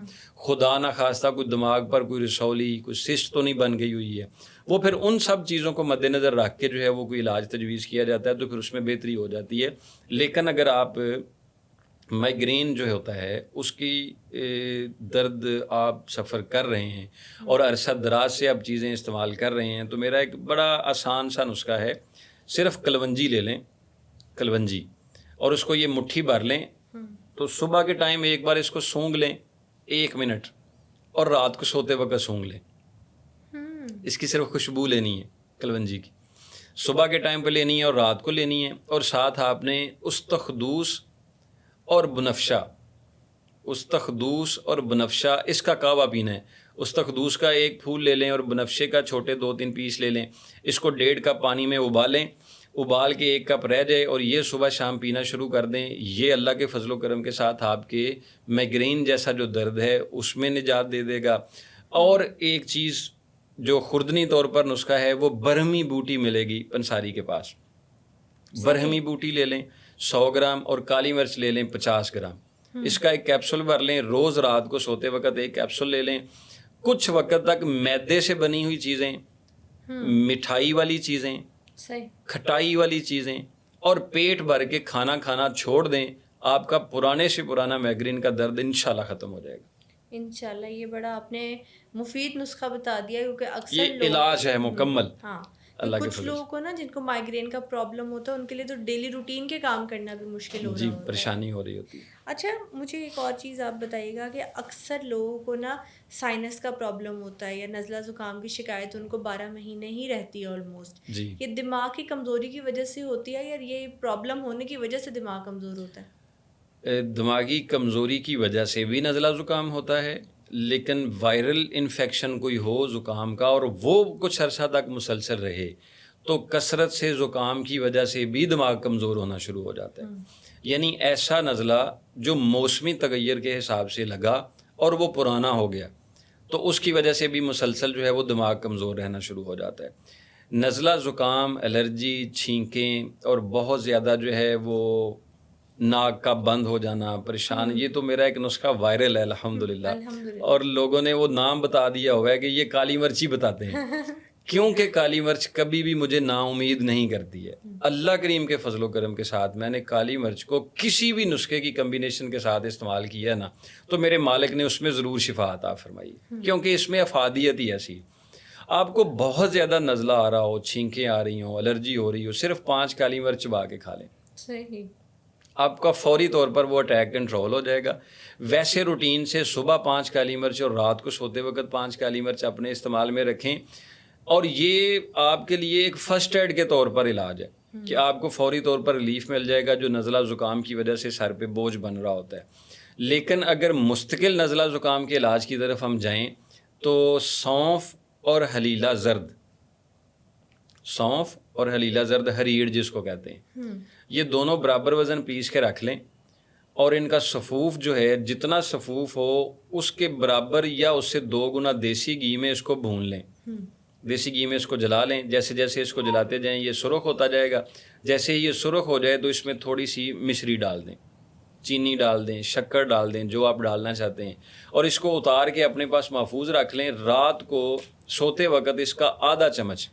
خدا نخواستہ کوئی دماغ پر کوئی رسولی, کوئی سسٹ تو نہیں بن گئی ہوئی ہے. وہ پھر ان سب چیزوں کو مد نظر رکھ کے جو ہے وہ کوئی علاج تجویز کیا جاتا ہے, تو پھر اس میں بہتری ہو جاتی ہے. لیکن اگر آپ مائگرین جو ہوتا ہے اس کی درد آپ سفر کر رہے ہیں اور عرصہ دراز سے آپ چیزیں استعمال کر رہے ہیں, تو میرا ایک بڑا آسان سا نسخہ ہے. صرف کلونجی لے لیں, کلونجی, اور اس کو یہ مٹھی بھر لیں, تو صبح کے ٹائم ایک بار اس کو سونگھ لیں 1 منٹ, اور رات کو سوتے وقت سونگھ لیں. اس کی صرف خوشبو لینی ہے کلونجی کی, صبح کے ٹائم پہ لینی ہے اور رات کو لینی ہے. اور ساتھ آپ نے استخدوس اور بنفشہ, استخدوس اور بنفشہ اس کا کعوہ پینا ہے. استخدوس کا ایک پھول لے لیں اور بنفشے کا چھوٹے 2-3 پیس لے لیں. اس کو 1.5 کپ پانی میں ابالیں, ابال کے 1 کپ رہ جائے, اور یہ صبح شام پینا شروع کر دیں. یہ اللہ کے فضل و کرم کے ساتھ آپ کے مائگرین جیسا جو درد ہے اس میں نجات دے دے گا. اور ایک چیز جو خوردنی طور پر نسخہ ہے, وہ برہمی بوٹی ملے گی پنساری کے پاس. برہمی بوٹی لے لیں 100 گرام, اور کالی مرچ لے لیں 50 گرام. اس کا ایک کیپسول بھر لیں, روز رات کو سوتے وقت ایک کیپسول لے لیں. کچھ وقت تک میدے سے بنی ہوئی چیزیں, مٹھائی والی چیزیں, کھٹائی والی چیزیں, اور پیٹ بھر کے کھانا کھانا چھوڑ دیں. آپ کا پرانے سے پرانا مائگرین کا درد انشاءاللہ ختم ہو جائے گا. انشاءاللہ. یہ بڑا آپ نے مفید نسخہ بتا دیا, کیونکہ اکثر یہ علاج ہے مکمل. ہاں, اللہ کچھ لوگوں کو نا جن کو مائگرین کا پرابلم ہوتا ہے ان کے لیے تو ڈیلی روٹین کے کام کرنا بھی مشکل ہو رہا ہوتا ہے. پریشانی ہو رہی ہوتی ہے. اچھا, مجھے ایک اور چیز آپ بتائیے گا کہ اکثر لوگوں کو نا سائنس کا پرابلم ہوتا ہے یا نزلہ زکام کی شکایت ان کو 12 مہینے ہی رہتی ہے آلموسٹ. یہ دماغ کی کمزوری کی وجہ سے ہوتی ہے, یا یہ پرابلم ہونے کی وجہ سے دماغ کمزور ہوتا ہے؟ دماغی کمزوری کی وجہ سے بھی نزلہ زکام ہوتا ہے, لیکن وائرل انفیکشن کوئی ہو زکام کا اور وہ کچھ عرصہ تک مسلسل رہے, تو کثرت سے زکام کی وجہ سے بھی دماغ کمزور ہونا شروع ہو جاتا ہے. یعنی ایسا نزلہ جو موسمی تغیر کے حساب سے لگا اور وہ پرانا ہو گیا, تو اس کی وجہ سے بھی مسلسل جو ہے وہ دماغ کمزور رہنا شروع ہو جاتا ہے. نزلہ زکام, الرجی, چھینکیں اور بہت زیادہ جو ہے وہ ناک کا بند ہو جانا, پریشان, یہ تو میرا ایک نسخہ وائرل ہے الحمدللہ. اور لوگوں نے وہ نام بتا دیا ہوا ہے کہ یہ کالی مرچی بتاتے ہیں, کیونکہ کالی مرچ کبھی بھی مجھے نا امید نہیں کرتی ہے. اللہ کریم کے فضل و کرم کے ساتھ میں نے کالی مرچ کو کسی بھی نسخے کی کمبینیشن کے ساتھ استعمال کیا نا, تو میرے مالک نے اس میں ضرور شفا عطا فرمائی, کیونکہ اس میں افادیت ہی ایسی. آپ کو بہت زیادہ نزلہ آ رہا ہو, چھینکیں آ رہی ہوں, الرجی ہو رہی ہو, صرف 5 کالی مرچ چبا کے کھا لیں, صحیح, آپ کا فوری طور پر وہ اٹیک کنٹرول ہو جائے گا. ویسے روٹین سے صبح 5 کالی مرچ اور رات کو سوتے وقت 5 کالی مرچ اپنے استعمال میں رکھیں, اور یہ آپ کے لیے ایک فرسٹ ایڈ کے طور پر علاج ہے کہ آپ کو فوری طور پر ریلیف مل جائے گا جو نزلہ زکام کی وجہ سے سر پہ بوجھ بن رہا ہوتا ہے. لیکن اگر مستقل نزلہ زکام کے علاج کی طرف ہم جائیں تو سونف اور حلیلہ زرد, سونف اور حلیلہ زرد, ہریڑ جس کو کہتے ہیں, یہ دونوں برابر وزن پیس کے رکھ لیں, اور ان کا صفوف جو ہے جتنا صفوف ہو اس کے برابر یا اس سے 2 گنا دیسی گھی میں اس کو بھون لیں. دیسی گھی میں اس کو جلا لیں. جیسے جیسے اس کو جلاتے جائیں یہ سرخ ہوتا جائے گا. جیسے ہی یہ سرخ ہو جائے تو اس میں تھوڑی سی مشری ڈال دیں, چینی ڈال دیں, شکر ڈال دیں, جو آپ ڈالنا چاہتے ہیں, اور اس کو اتار کے اپنے پاس محفوظ رکھ لیں. رات کو سوتے وقت اس کا آدھا چمچ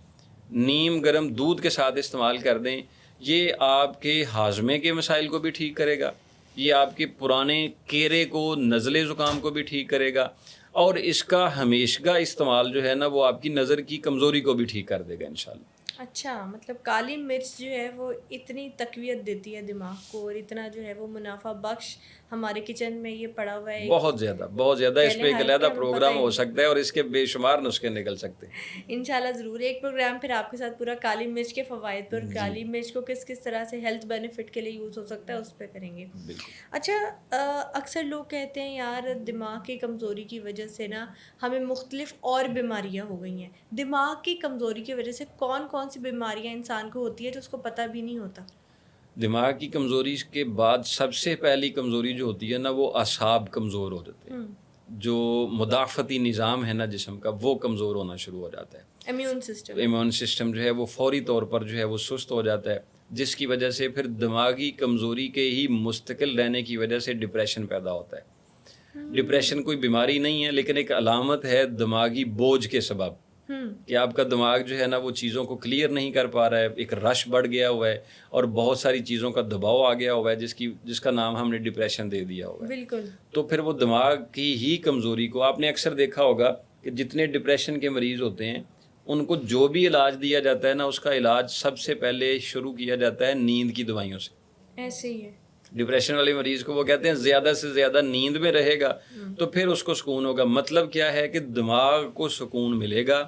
نیم گرم دودھ کے ساتھ استعمال کر دیں. یہ آپ کے ہاضمے کے مسائل کو بھی ٹھیک کرے گا, یہ آپ کے پرانے کیرے کو، نزلے زکام کو بھی ٹھیک کرے گا، اور اس کا ہمیشہ استعمال جو ہے نا وہ آپ کی نظر کی کمزوری کو بھی ٹھیک کر دے گا انشاءاللہ۔ اچھا، مطلب کالی مرچ جو ہے وہ اتنی تقویت دیتی ہے دماغ کو، اور اتنا جو ہے وہ منافع بخش ہمارے کچن میں یہ پڑا ہوا ہے، بہت زیادہ بہت زیادہ، اس کہہ پہ لیں ایک حالانکہ علیحدہ ہمیں پتہ پروگرام ہی ہو نہیں۔ سکتا ہے اور اس کے بے شمار نسخے نکل سکتے ہیں۔ انشاءاللہ ضرور ایک پروگرام پھر آپ کے ساتھ پورا کالی مرچ کے فوائد پر، جی کالی مرچ کو کس کس طرح سے ہیلتھ بینیفٹ کے لیے یوز ہو سکتا ہے اس پہ کریں گے۔ بالکل۔ اچھا، اکثر لوگ کہتے ہیں یار دماغ کی کمزوری کی وجہ سے نا ہمیں مختلف اور بیماریاں ہو گئی ہیں۔ دماغ کی کمزوری کی وجہ سے کون کون سی بیماریاں انسان کو ہوتی ہے جو اس کو پتہ بھی نہیں ہوتا؟ دماغ کی کمزوری کے بعد سب سے پہلی کمزوری جو ہوتی ہے نا وہ اعصاب کمزور ہو جاتے ہیں، جو مدافعتی نظام ہے نا جسم کا وہ کمزور ہونا شروع ہو جاتا ہے، ایمیون سسٹم جو ہے وہ فوری طور پر جو ہے وہ سست ہو جاتا ہے، جس کی وجہ سے پھر دماغی کمزوری کے ہی مستقل رہنے کی وجہ سے ڈپریشن پیدا ہوتا ہے۔ ڈپریشن کوئی بیماری نہیں ہے لیکن ایک علامت ہے دماغی بوجھ کے سبب، کہ آپ کا دماغ جو ہے نا وہ چیزوں کو کلیئر نہیں کر پا رہا ہے، ایک رش بڑھ گیا ہوا ہے اور بہت ساری چیزوں کا دباؤ آ گیا ہوا ہے جس کا نام ہم نے ڈپریشن دے دیا ہوا ہے۔ بالکل۔ تو پھر وہ دماغ کی ہی کمزوری کو آپ نے اکثر دیکھا ہوگا کہ جتنے ڈپریشن کے مریض ہوتے ہیں ان کو جو بھی علاج دیا جاتا ہے نا اس کا علاج سب سے پہلے شروع کیا جاتا ہے نیند کی دوائیوں سے۔ ایسے ہی ہے۔ ڈپریشن والے مریض کو وہ کہتے ہیں زیادہ سے زیادہ نیند میں رہے گا تو پھر اس کو سکون ہوگا۔ مطلب کیا ہے کہ دماغ کو سکون ملے گا،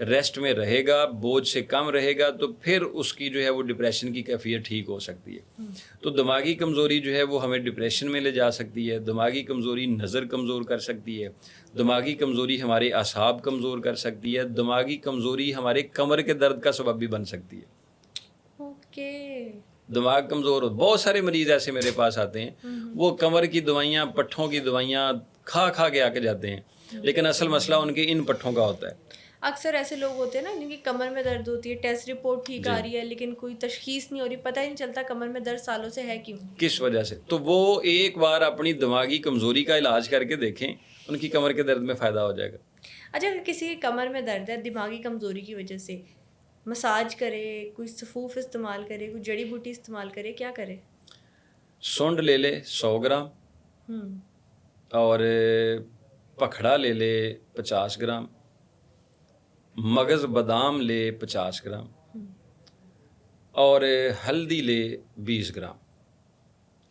ریسٹ میں رہے گا، بوجھ سے کم رہے گا، تو پھر اس کی جو ہے وہ ڈپریشن کی کیفیت ٹھیک ہو سکتی ہے۔ تو دماغی کمزوری جو ہے وہ ہمیں ڈپریشن میں لے جا سکتی ہے، دماغی کمزوری نظر کمزور کر سکتی ہے، دماغی کمزوری ہمارے اعصاب کمزور کر سکتی ہے، دماغی کمزوری ہمارے کمر کے درد کا سبب بھی بن سکتی ہے۔ اوکے۔ دماغ کمزور ہو، بہت سارے مریض ایسے میرے پاس آتے ہیں، وہ کمر کی دوائیاں، پٹھوں کی دوائیاں کھا کے آ کے جاتے ہیں، لیکن اصل مسئلہ ان کے ان پٹھوں کا ہوتا ہے۔ اکثر ایسے لوگ ہوتے ہیں نا جن کی کمر میں درد ہوتی ہے، ٹیسٹ رپورٹ ٹھیک آ رہی ہے لیکن کوئی تشخیص نہیں ہو رہی، پتہ ہی نہیں چلتا کمر میں درد سالوں سے ہے کیوں، کس وجہ سے۔ تو وہ ایک بار اپنی دماغی کمزوری کا علاج کر کے دیکھیں، ان کی کمر کے درد میں فائدہ ہو جائے گا۔ اچھا، اگر کسی کی کمر میں درد ہے دماغی کمزوری کی وجہ سے، مساج کرے، کوئی سفوف استعمال کرے، کوئی جڑی بوٹی استعمال کرے، کیا کرے؟ سونڈ لے لے 100 گرام اور پکھڑا لے لے 50 گرام، مغز بادام لے 50 گرام اور ہلدی لے 20 گرام۔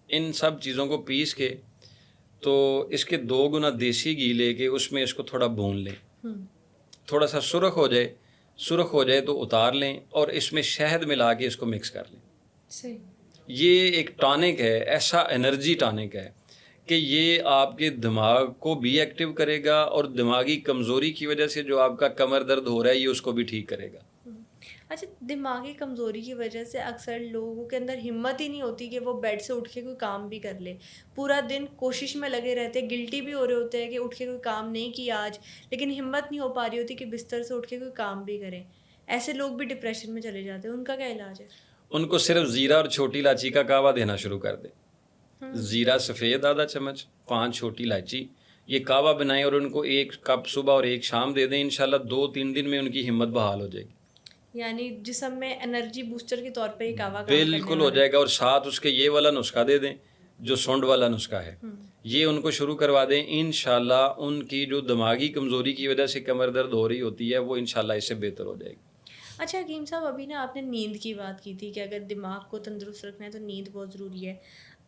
ان سب چیزوں کو پیس کے تو اس کے 2 گنا دیسی گھی لے کے اس میں اس کو تھوڑا بھون لیں، تھوڑا سا سرخ ہو جائے تو اتار لیں اور اس میں شہد ملا کے اس کو مکس کر لیں۔ صحیح۔ یہ ایک ٹانک ہے، ایسا انرجی ٹانک ہے کہ یہ آپ کے دماغ کو بھی ایکٹیو کرے گا اور دماغی کمزوری کی وجہ سے جو آپ کا کمر درد ہو رہا ہے یہ اس کو بھی ٹھیک کرے گا۔ اچھا، دماغی کمزوری کی وجہ سے اکثر لوگوں کے اندر ہمت ہی نہیں ہوتی کہ وہ بیڈ سے اٹھ کے کوئی کام بھی کر لے، پورا دن کوشش میں لگے رہتے، گلٹی بھی ہو رہے ہوتے ہیں کہ اٹھ کے کوئی کام نہیں کیا آج، لیکن ہمت نہیں ہو پا رہی ہوتی کہ بستر سے اٹھ کے کوئی کام بھی کریں۔ ایسے لوگ بھی ڈپریشن میں چلے جاتے ہیں، ان کا کیا علاج ہے؟ ان کو صرف زیرہ اور چھوٹی الائچی کا کعوہ دینا شروع کر دیں۔ زیرہ سفید آدھا چمچ، 5 چھوٹی الائچی، یہ کعوہ بنائیں اور ان کو 1 کپ صبح اور 1 شام دے دیں، انشاءاللہ 2-3 دن میں ان کی ہمت بحال ہو جائے گی۔ یعنی جسم میں انرجی بوسٹر کے طور پہ یہ کعوہ کام کرنے بالکل ہو جائے گا، اور ساتھ اس کے یہ والا نسخہ دے دیں جو سونڈ والا نسخہ ہے، یہ ان کو شروع کروا دیں، انشاءاللہ ان کی جو دماغی کمزوری کی وجہ سے کمر درد ہو رہی ہوتی ہے وہ انشاءاللہ اس سے بہتر ہو جائے گی۔ اچھا حکیم صاحب، ابھی نا آپ نے نیند کی بات کی تھی کہ اگر دماغ کو تندرست رکھنا ہے تو نیند بہت ضروری ہے۔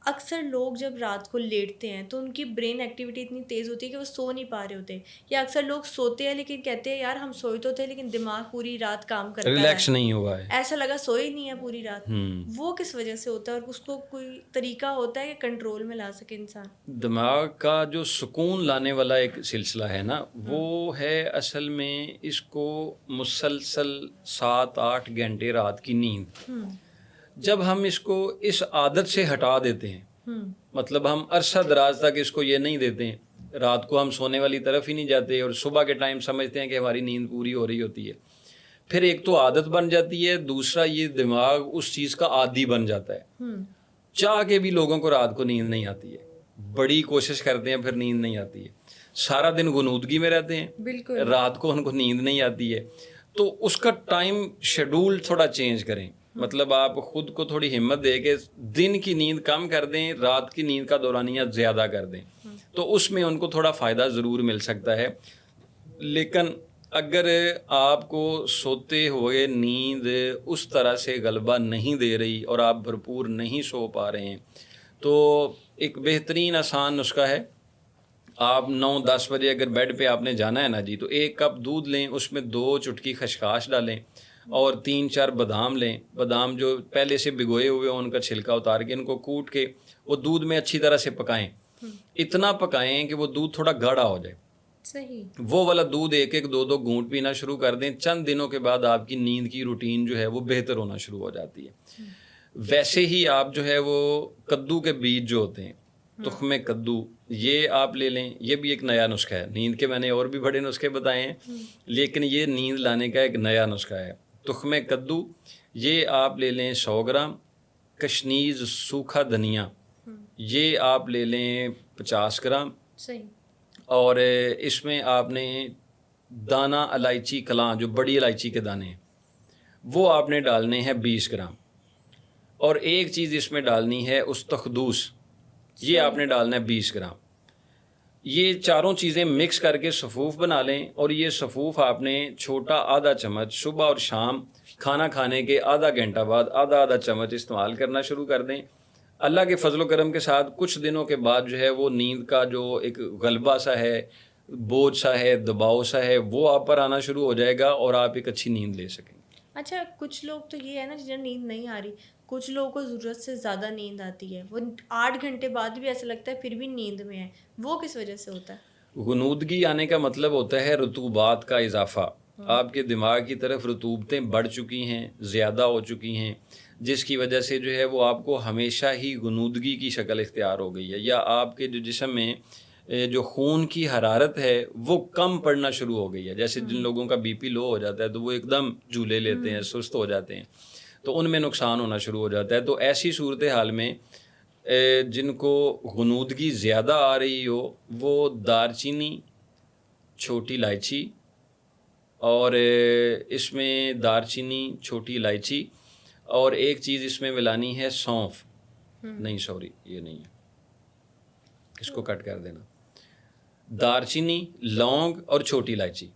اکثر لوگ جب رات کو لیٹتے ہیں تو ان کی برین ایکٹیویٹی اتنی تیز ہوتی ہے کہ وہ سو نہیں پا رہے ہوتے، یا اکثر لوگ سوتے ہیں لیکن کہتے ہیں یار ہم سوئے تو تھے لیکن دماغ پوری رات کام کرتا ہے، ریلیکس نہیں ہوا ہے، ایسا لگا سوئے ہی نہیں ہے پوری رات۔ وہ کس وجہ سے ہوتا ہے اور اس کو کوئی طریقہ ہوتا ہے کہ کنٹرول میں لا سکے انسان؟ دماغ کا جو سکون لانے والا ایک سلسلہ ہے نا وہ ہے اصل میں اس کو مسلسل 7-8 گھنٹے رات کی نیند۔ جب ہم اس کو اس عادت سے ہٹا دیتے ہیں، مطلب ہم عرصہ دراز تک اس کو یہ نہیں دیتے ہیں، رات کو ہم سونے والی طرف ہی نہیں جاتے اور صبح کے ٹائم سمجھتے ہیں کہ ہماری نیند پوری ہو رہی ہوتی ہے، پھر ایک تو عادت بن جاتی ہے، دوسرا یہ دماغ اس چیز کا عادی بن جاتا ہے۔ چاہ کے بھی لوگوں کو رات کو نیند نہیں آتی ہے، بڑی کوشش کرتے ہیں پھر نیند نہیں آتی ہے، سارا دن غنودگی میں رہتے ہیں، بالکل رات کو ان کو نیند نہیں آتی ہے۔ تو اس کا ٹائم شیڈول تھوڑا چینج کریں، مطلب آپ خود کو تھوڑی ہمت دے کے دن کی نیند کم کر دیں، رات کی نیند کا دورانیہ زیادہ کر دیں، تو اس میں ان کو تھوڑا فائدہ ضرور مل سکتا ہے. لیکن اگر آپ کو سوتے ہوئے نیند اس طرح سے غلبہ نہیں دے رہی اور آپ بھرپور نہیں سو پا رہے ہیں، تو ایک بہترین آسان نسخہ ہے. آپ 9-10 بجے اگر بیڈ پہ آپ نے جانا ہے نا جی، تو 1 کپ دودھ لیں، اس میں 2 چٹکی خشخاش ڈالیں اور 3-4 بادام لیں. بادام جو پہلے سے بھگوئے ہوئے ان کا چھلکا اتار کے ان کو کوٹ کے وہ دودھ میں اچھی طرح سے پکائیں. اتنا پکائیں کہ وہ دودھ تھوڑا گاڑھا ہو جائے. صحیح. وہ والا دودھ 1-2 گھونٹ پینا شروع کر دیں. چند دنوں کے بعد آپ کی نیند کی روٹین جو ہے وہ بہتر ہونا شروع ہو جاتی ہے. ویسے ہی آپ جو ہے وہ کدو کے بیج جو ہوتے ہیں، تخم کدو، یہ آپ لے لیں. یہ بھی ایک نیا نسخہ ہے. نیند کے میں نے اور بھی بڑے نسخے بتائے ہیں، لیکن یہ نیند لانے کا ایک نیا نسخہ ہے. تخم کدو یہ آپ لے لیں 100 گرام. کشنیز سوکھا دھنیا یہ آپ لے لیں 50 گرام. صحیح. اور اس میں آپ نے دانہ الائچی کلاں، جو بڑی الائچی کے دانے ہیں، وہ آپ نے ڈالنے ہیں 20 گرام. اور ایک چیز اس میں ڈالنی ہے استخدوس، یہ آپ نے ڈالنا ہے 20 گرام. یہ چاروں چیزیں مکس کر کے سفوف بنا لیں، اور یہ سفوف آپ نے چھوٹا آدھا چمچ صبح اور شام کھانا کھانے کے آدھا گھنٹہ بعد آدھا چمچ استعمال کرنا شروع کر دیں. اللہ کے فضل و کرم کے ساتھ کچھ دنوں کے بعد جو ہے وہ نیند کا جو ایک غلبہ سا ہے، بوجھ سا ہے، دباؤ سا ہے، وہ آپ پر آنا شروع ہو جائے گا اور آپ ایک اچھی نیند لے سکیں گے. اچھا، کچھ لوگ تو یہ ہے نا جنہیں نیند نہیں آ رہی، کچھ لوگوں کو ضرورت سے زیادہ نیند آتی ہے، وہ 8 گھنٹے بعد بھی ایسا لگتا ہے پھر بھی نیند میں ہے، وہ کس وجہ سے ہوتا ہے؟ غنودگی آنے کا مطلب ہوتا ہے رطوبات کا اضافہ. آپ کے دماغ کی طرف رطوبتیں بڑھ چکی ہیں، زیادہ ہو چکی ہیں، جس کی وجہ سے جو ہے وہ آپ کو ہمیشہ ہی غنودگی کی شکل اختیار ہو گئی ہے. یا آپ کے جو جسم میں جو خون کی حرارت ہے وہ کم پڑنا شروع ہو گئی ہے. جیسے جن لوگوں کا بی پی لو ہو جاتا ہے تو وہ ایک دم جھولے لیتے ہیں، سست ہو جاتے ہیں، تو ان میں نقصان ہونا شروع ہو جاتا ہے. تو ایسی صورتحال میں جن کو غنودگی زیادہ آ رہی ہو، وہ دار چینی، چھوٹی الائچی، اور اس میں دار چینی، چھوٹی الائچی، اور ایک چیز اس میں ملانی ہے سونف. نہیں سوری، یہ نہیں ہے، اس کو کٹ کر دینا. دار چینی، لونگ اور چھوٹی الائچی.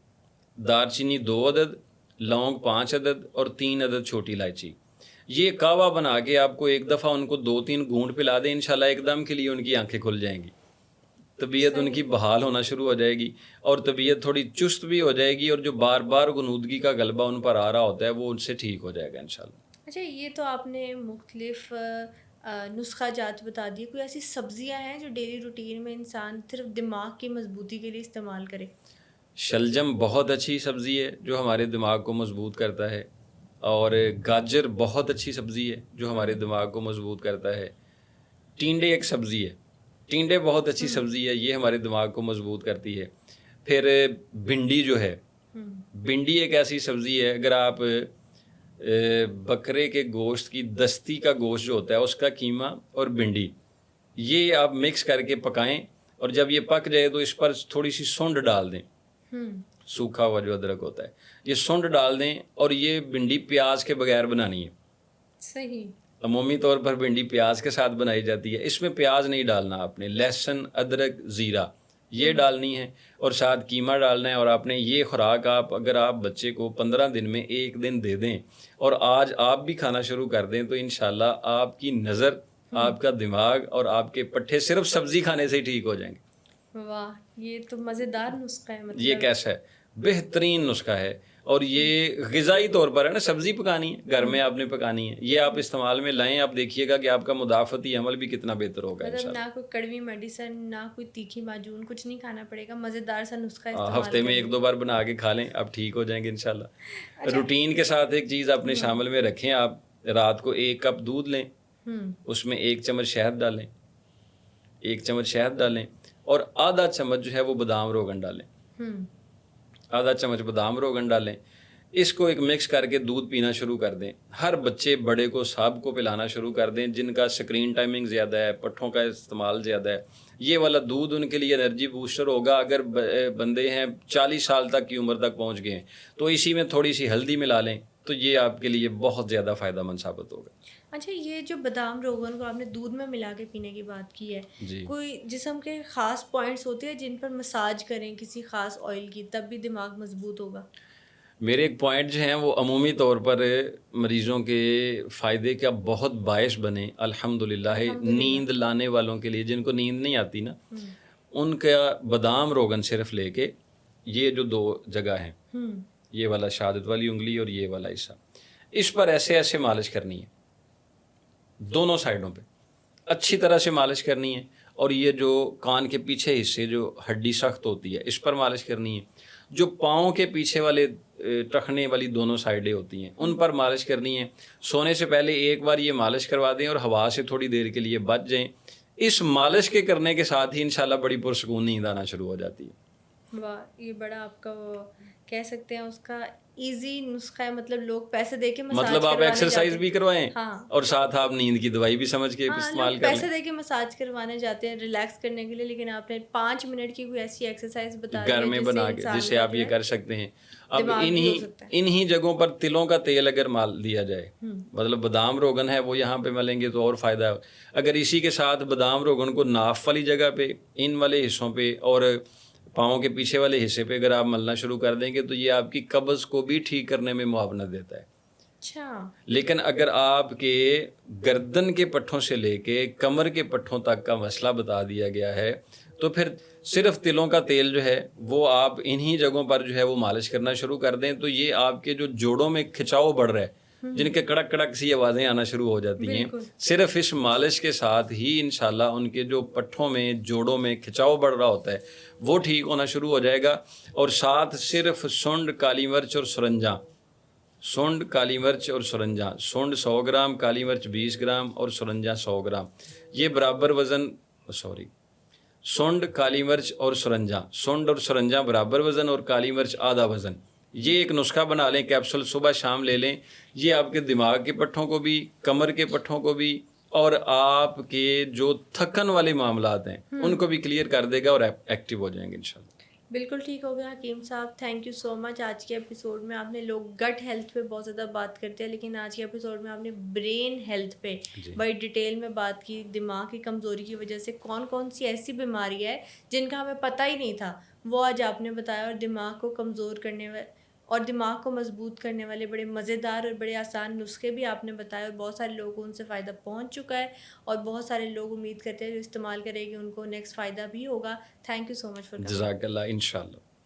دار چینی 2 عدد، لونگ 5 عدد اور 3 عدد چھوٹی الائچی. یہ کہوا بنا کے آپ کو ایک دفعہ ان کو 2-3 گھونٹ پلا دیں، انشاءاللہ ایک دم کے لیے ان کی آنکھیں کھل جائیں گی، طبیعت ان کی بحال ہونا شروع ہو جائے گی، اور طبیعت تھوڑی چست بھی ہو جائے گی، اور جو بار بار غنودگی کا غلبہ ان پر آ رہا ہوتا ہے وہ ان سے ٹھیک ہو جائے گا انشاءاللہ. اچھا، یہ تو آپ نے مختلف نسخہ جات بتا دیے. کوئی ایسی سبزیاں ہیں جو ڈیلی روٹین میں انسان صرف دماغ کی مضبوطی کے لیے استعمال کرے؟ شلجم بہت اچھی سبزی ہے جو ہمارے دماغ کو مضبوط کرتا ہے، اور گاجر بہت اچھی سبزی ہے جو ہمارے دماغ کو مضبوط کرتا ہے. ٹینڈے ایک سبزی ہے، ٹینڈے بہت اچھی سبزی ہے، یہ ہمارے دماغ کو مضبوط کرتی ہے. پھر بھنڈی جو ہے، بھنڈی ایک ایسی سبزی ہے، اگر آپ بکرے کے گوشت کی دستی کا گوشت جو ہوتا ہے اس کا قیمہ اور بھنڈی، یہ آپ مکس کر کے پکائیں، اور جب یہ پک جائے تو اس پر تھوڑی سی سونڈ ڈال دیں، سوکھا ہوا جو ادرک ہوتا ہے، یہ سونڈ ڈال دیں. اور یہ بھنڈی پیاز کے بغیر بنانی ہے. صحیح. عمومی طور پر بھنڈی پیاز کے ساتھ بنائی جاتی ہے، اس میں پیاز نہیں ڈالنا، آپ نے لہسن، ادرک، زیرہ یہ ڈالنی ہے، اور ساتھ قیمہ ڈالنا ہے. اور آپ نے یہ خوراک اگر آپ بچے کو 15 دن میں 1 دن دے دیں اور آج آپ بھی کھانا شروع کر دیں، تو انشاءاللہ آپ کی نظر، آپ کا دماغ اور آپ کے پٹھے صرف سبزی کھانے سے ہی ٹھیک ہو جائیں گے. واہ، یہ تو مزیدار نسخہ ہے. یہ کیسا ہے؟ بہترین نسخہ ہے. اور یہ غذائی طور پر ہے نا، سبزی پکانی ہے گھر میں، آپ نے پکانی ہے، یہ آپ استعمال میں لائیں، آپ دیکھیے گا کہ آپ کا مدافعتی عمل بھی کتنا بہتر ہوگا انشاءاللہ. نہ کوئی کڑوی میڈیسن، نہ کوئی تیکھی معجون، کچھ نہیں کھانا پڑے گا، مزیدار سا نسخہ استعمال. ہفتے میں 1-2 بار بنا کے کھا لیں، آپ ٹھیک ہو جائیں گے انشاءاللہ. روٹین کے ساتھ ایک چیز اپنے شامل میں رکھیں، آپ رات کو 1 کپ دودھ لیں، اس میں 1 چمچ شہد ڈالیں، 1 چمچ شہد ڈالیں، اور آدھا چمچ جو ہے وہ بادام روغن ڈالیں، آدھا چمچ بادام روغن ڈالیں. اس کو ایک مکس کر کے دودھ پینا شروع کر دیں. ہر بچے بڑے کو سب کو پلانا شروع کر دیں جن کا سکرین ٹائمنگ زیادہ ہے، پٹھوں کا استعمال زیادہ ہے. یہ والا دودھ ان کے لیے انرجی بوسٹر ہوگا. اگر بندے ہیں 40 سال تک کی عمر تک پہنچ گئے ہیں تو اسی میں تھوڑی سی ہلدی ملا لیں، تو یہ آپ کے لیے بہت زیادہ فائدہ مند ثابت ہوگا. اچھا، یہ جو بادام روغن کو آپ نے دودھ میں ملا کے پینے کی بات کی ہے، جی. کوئی جسم کے خاص پوائنٹس ہوتے ہیں جن پر مساج کریں کسی خاص آئل کی تب بھی دماغ مضبوط ہوگا؟ میرے ایک پوائنٹ جو ہیں وہ عمومی طور پر مریضوں کے فائدے کا بہت باعث بنے الحمدللہ. نیند لانے والوں کے لیے، جن کو نیند نہیں آتی نا، ان کا بادام روغن صرف لے کے، یہ جو 2 جگہ ہیں، یہ والا شہادت والی انگلی اور یہ والا حصہ، اس پر ایسے ایسے مالش کرنی ہے، دونوں سائڈوں پہ اچھی طرح سے مالش کرنی ہے. اور یہ جو کان کے پیچھے حصے جو ہڈی سخت ہوتی ہے اس پر مالش کرنی ہے. جو پاؤں کے پیچھے والے ٹخنے والی دونوں سائڈیں ہوتی ہیں ان پر مالش کرنی ہے. سونے سے پہلے ایک بار یہ مالش کروا دیں اور ہوا سے تھوڑی دیر کے لیے بچ جائیں. اس مالش کے کرنے کے ساتھ ہی انشاءاللہ بڑی پرسکون نیند آنا شروع ہو جاتی ہے. واہ، یہ بڑا آپ کا وہ کہہ سکتے ہیں اس کا ایزی نسخہ ہے. مطلب لوگ پیسے دے کے مساج مطلب آپ ایکسرسائز بھی کروائیں اور ساتھ آپ نیند کی دوائی بھی سمجھ کے استعمال کر لیں. پیسے دے کے مساج کروانے جاتے ہیں ریلیکس کرنے کے لیے، لیکن آپ نے 5 منٹ کی کوئی ایسی ایکسرسائز بتا دی گھر میں بنا کے جس سے آپ یہ کر سکتے ہیں. اب انہی جگہوں پر تلوں کا تیل اگر مال دیا جائے، مطلب بادام روغن ہے وہ یہاں پہ ملیں گے تو اور فائدہ ہے. اگر اسی کے ساتھ بادام روغن کو ناف والی جگہ پہ، ان والے حصوں پہ اور پاؤں کے پیچھے والے حصے پہ اگر آپ ملنا شروع کر دیں گے تو یہ آپ کی قبض کو بھی ٹھیک کرنے میں معاونت دیتا ہے. اچھا. لیکن اگر آپ کے گردن کے پٹھوں سے لے کے کمر کے پٹھوں تک کا مسئلہ بتا دیا گیا ہے تو پھر صرف تلوں کا تیل جو ہے وہ آپ انہی جگہوں پر جو ہے وہ مالش کرنا شروع کر دیں تو یہ آپ کے جو جوڑوں میں کھچاؤ بڑھ رہا ہے، جن کے کڑک کڑک سی آوازیں آنا شروع ہو جاتی ہیں، صرف اس مالش کے ساتھ ہی انشاءاللہ ان کے جو پٹھوں میں جوڑوں میں کھچاؤ بڑھ رہا ہوتا ہے وہ ٹھیک ہونا شروع ہو جائے گا. اور ساتھ صرف سونڈ، کالی مرچ اور سرنجاں، سونڈ، کالی مرچ اور سرنجاں، سونڈ 100 گرام، کالی مرچ 20 گرام اور سرنجاں 100 گرام، یہ برابر وزن، سونڈ، کالی مرچ اور سرنجاں، سونڈ اور سرنجاں برابر وزن اور کالی مرچ آدھا وزن، یہ ایک نسخہ بنا لیں، کیپسول صبح شام لے لیں. یہ آپ کے دماغ کے پٹھوں کو بھی، کمر کے پٹھوں کو بھی اور آپ کے جو تھکن والے معاملات ہیں ان کو بھی کلیئر کر دے گا اور ایکٹیو ہو جائیں گے انشاءاللہ. بالکل ٹھیک ہو گیا حکیم صاحب، تھینک یو سو مچ. آج کے ایپیسوڈ میں آپ نے، لوگ گٹ ہیلتھ پہ بہت زیادہ بات کرتے ہیں لیکن آج کے ایپیسوڈ میں آپ نے برین ہیلتھ پہ بڑی ڈیٹیل میں بات کی. دماغ کی کمزوری کی وجہ سے کون کون سی ایسی بیماری ہے جن کا ہمیں پتہ ہی نہیں تھا وہ آج آپ نے بتایا، اور دماغ کو کمزور کرنے اور دماغ کو مضبوط کرنے والے بڑے مزیدار اور بڑے آسان نسخے بھی آپ نے بتائے، اور بہت سارے لوگوں کو ان سے فائدہ پہنچ چکا ہے اور بہت سارے لوگ امید کرتے ہیں جو استعمال کریں گے ان کو نیکسٹ فائدہ بھی ہوگا. Thank you so much for coming. جزاک اللہ. انشاءاللہ.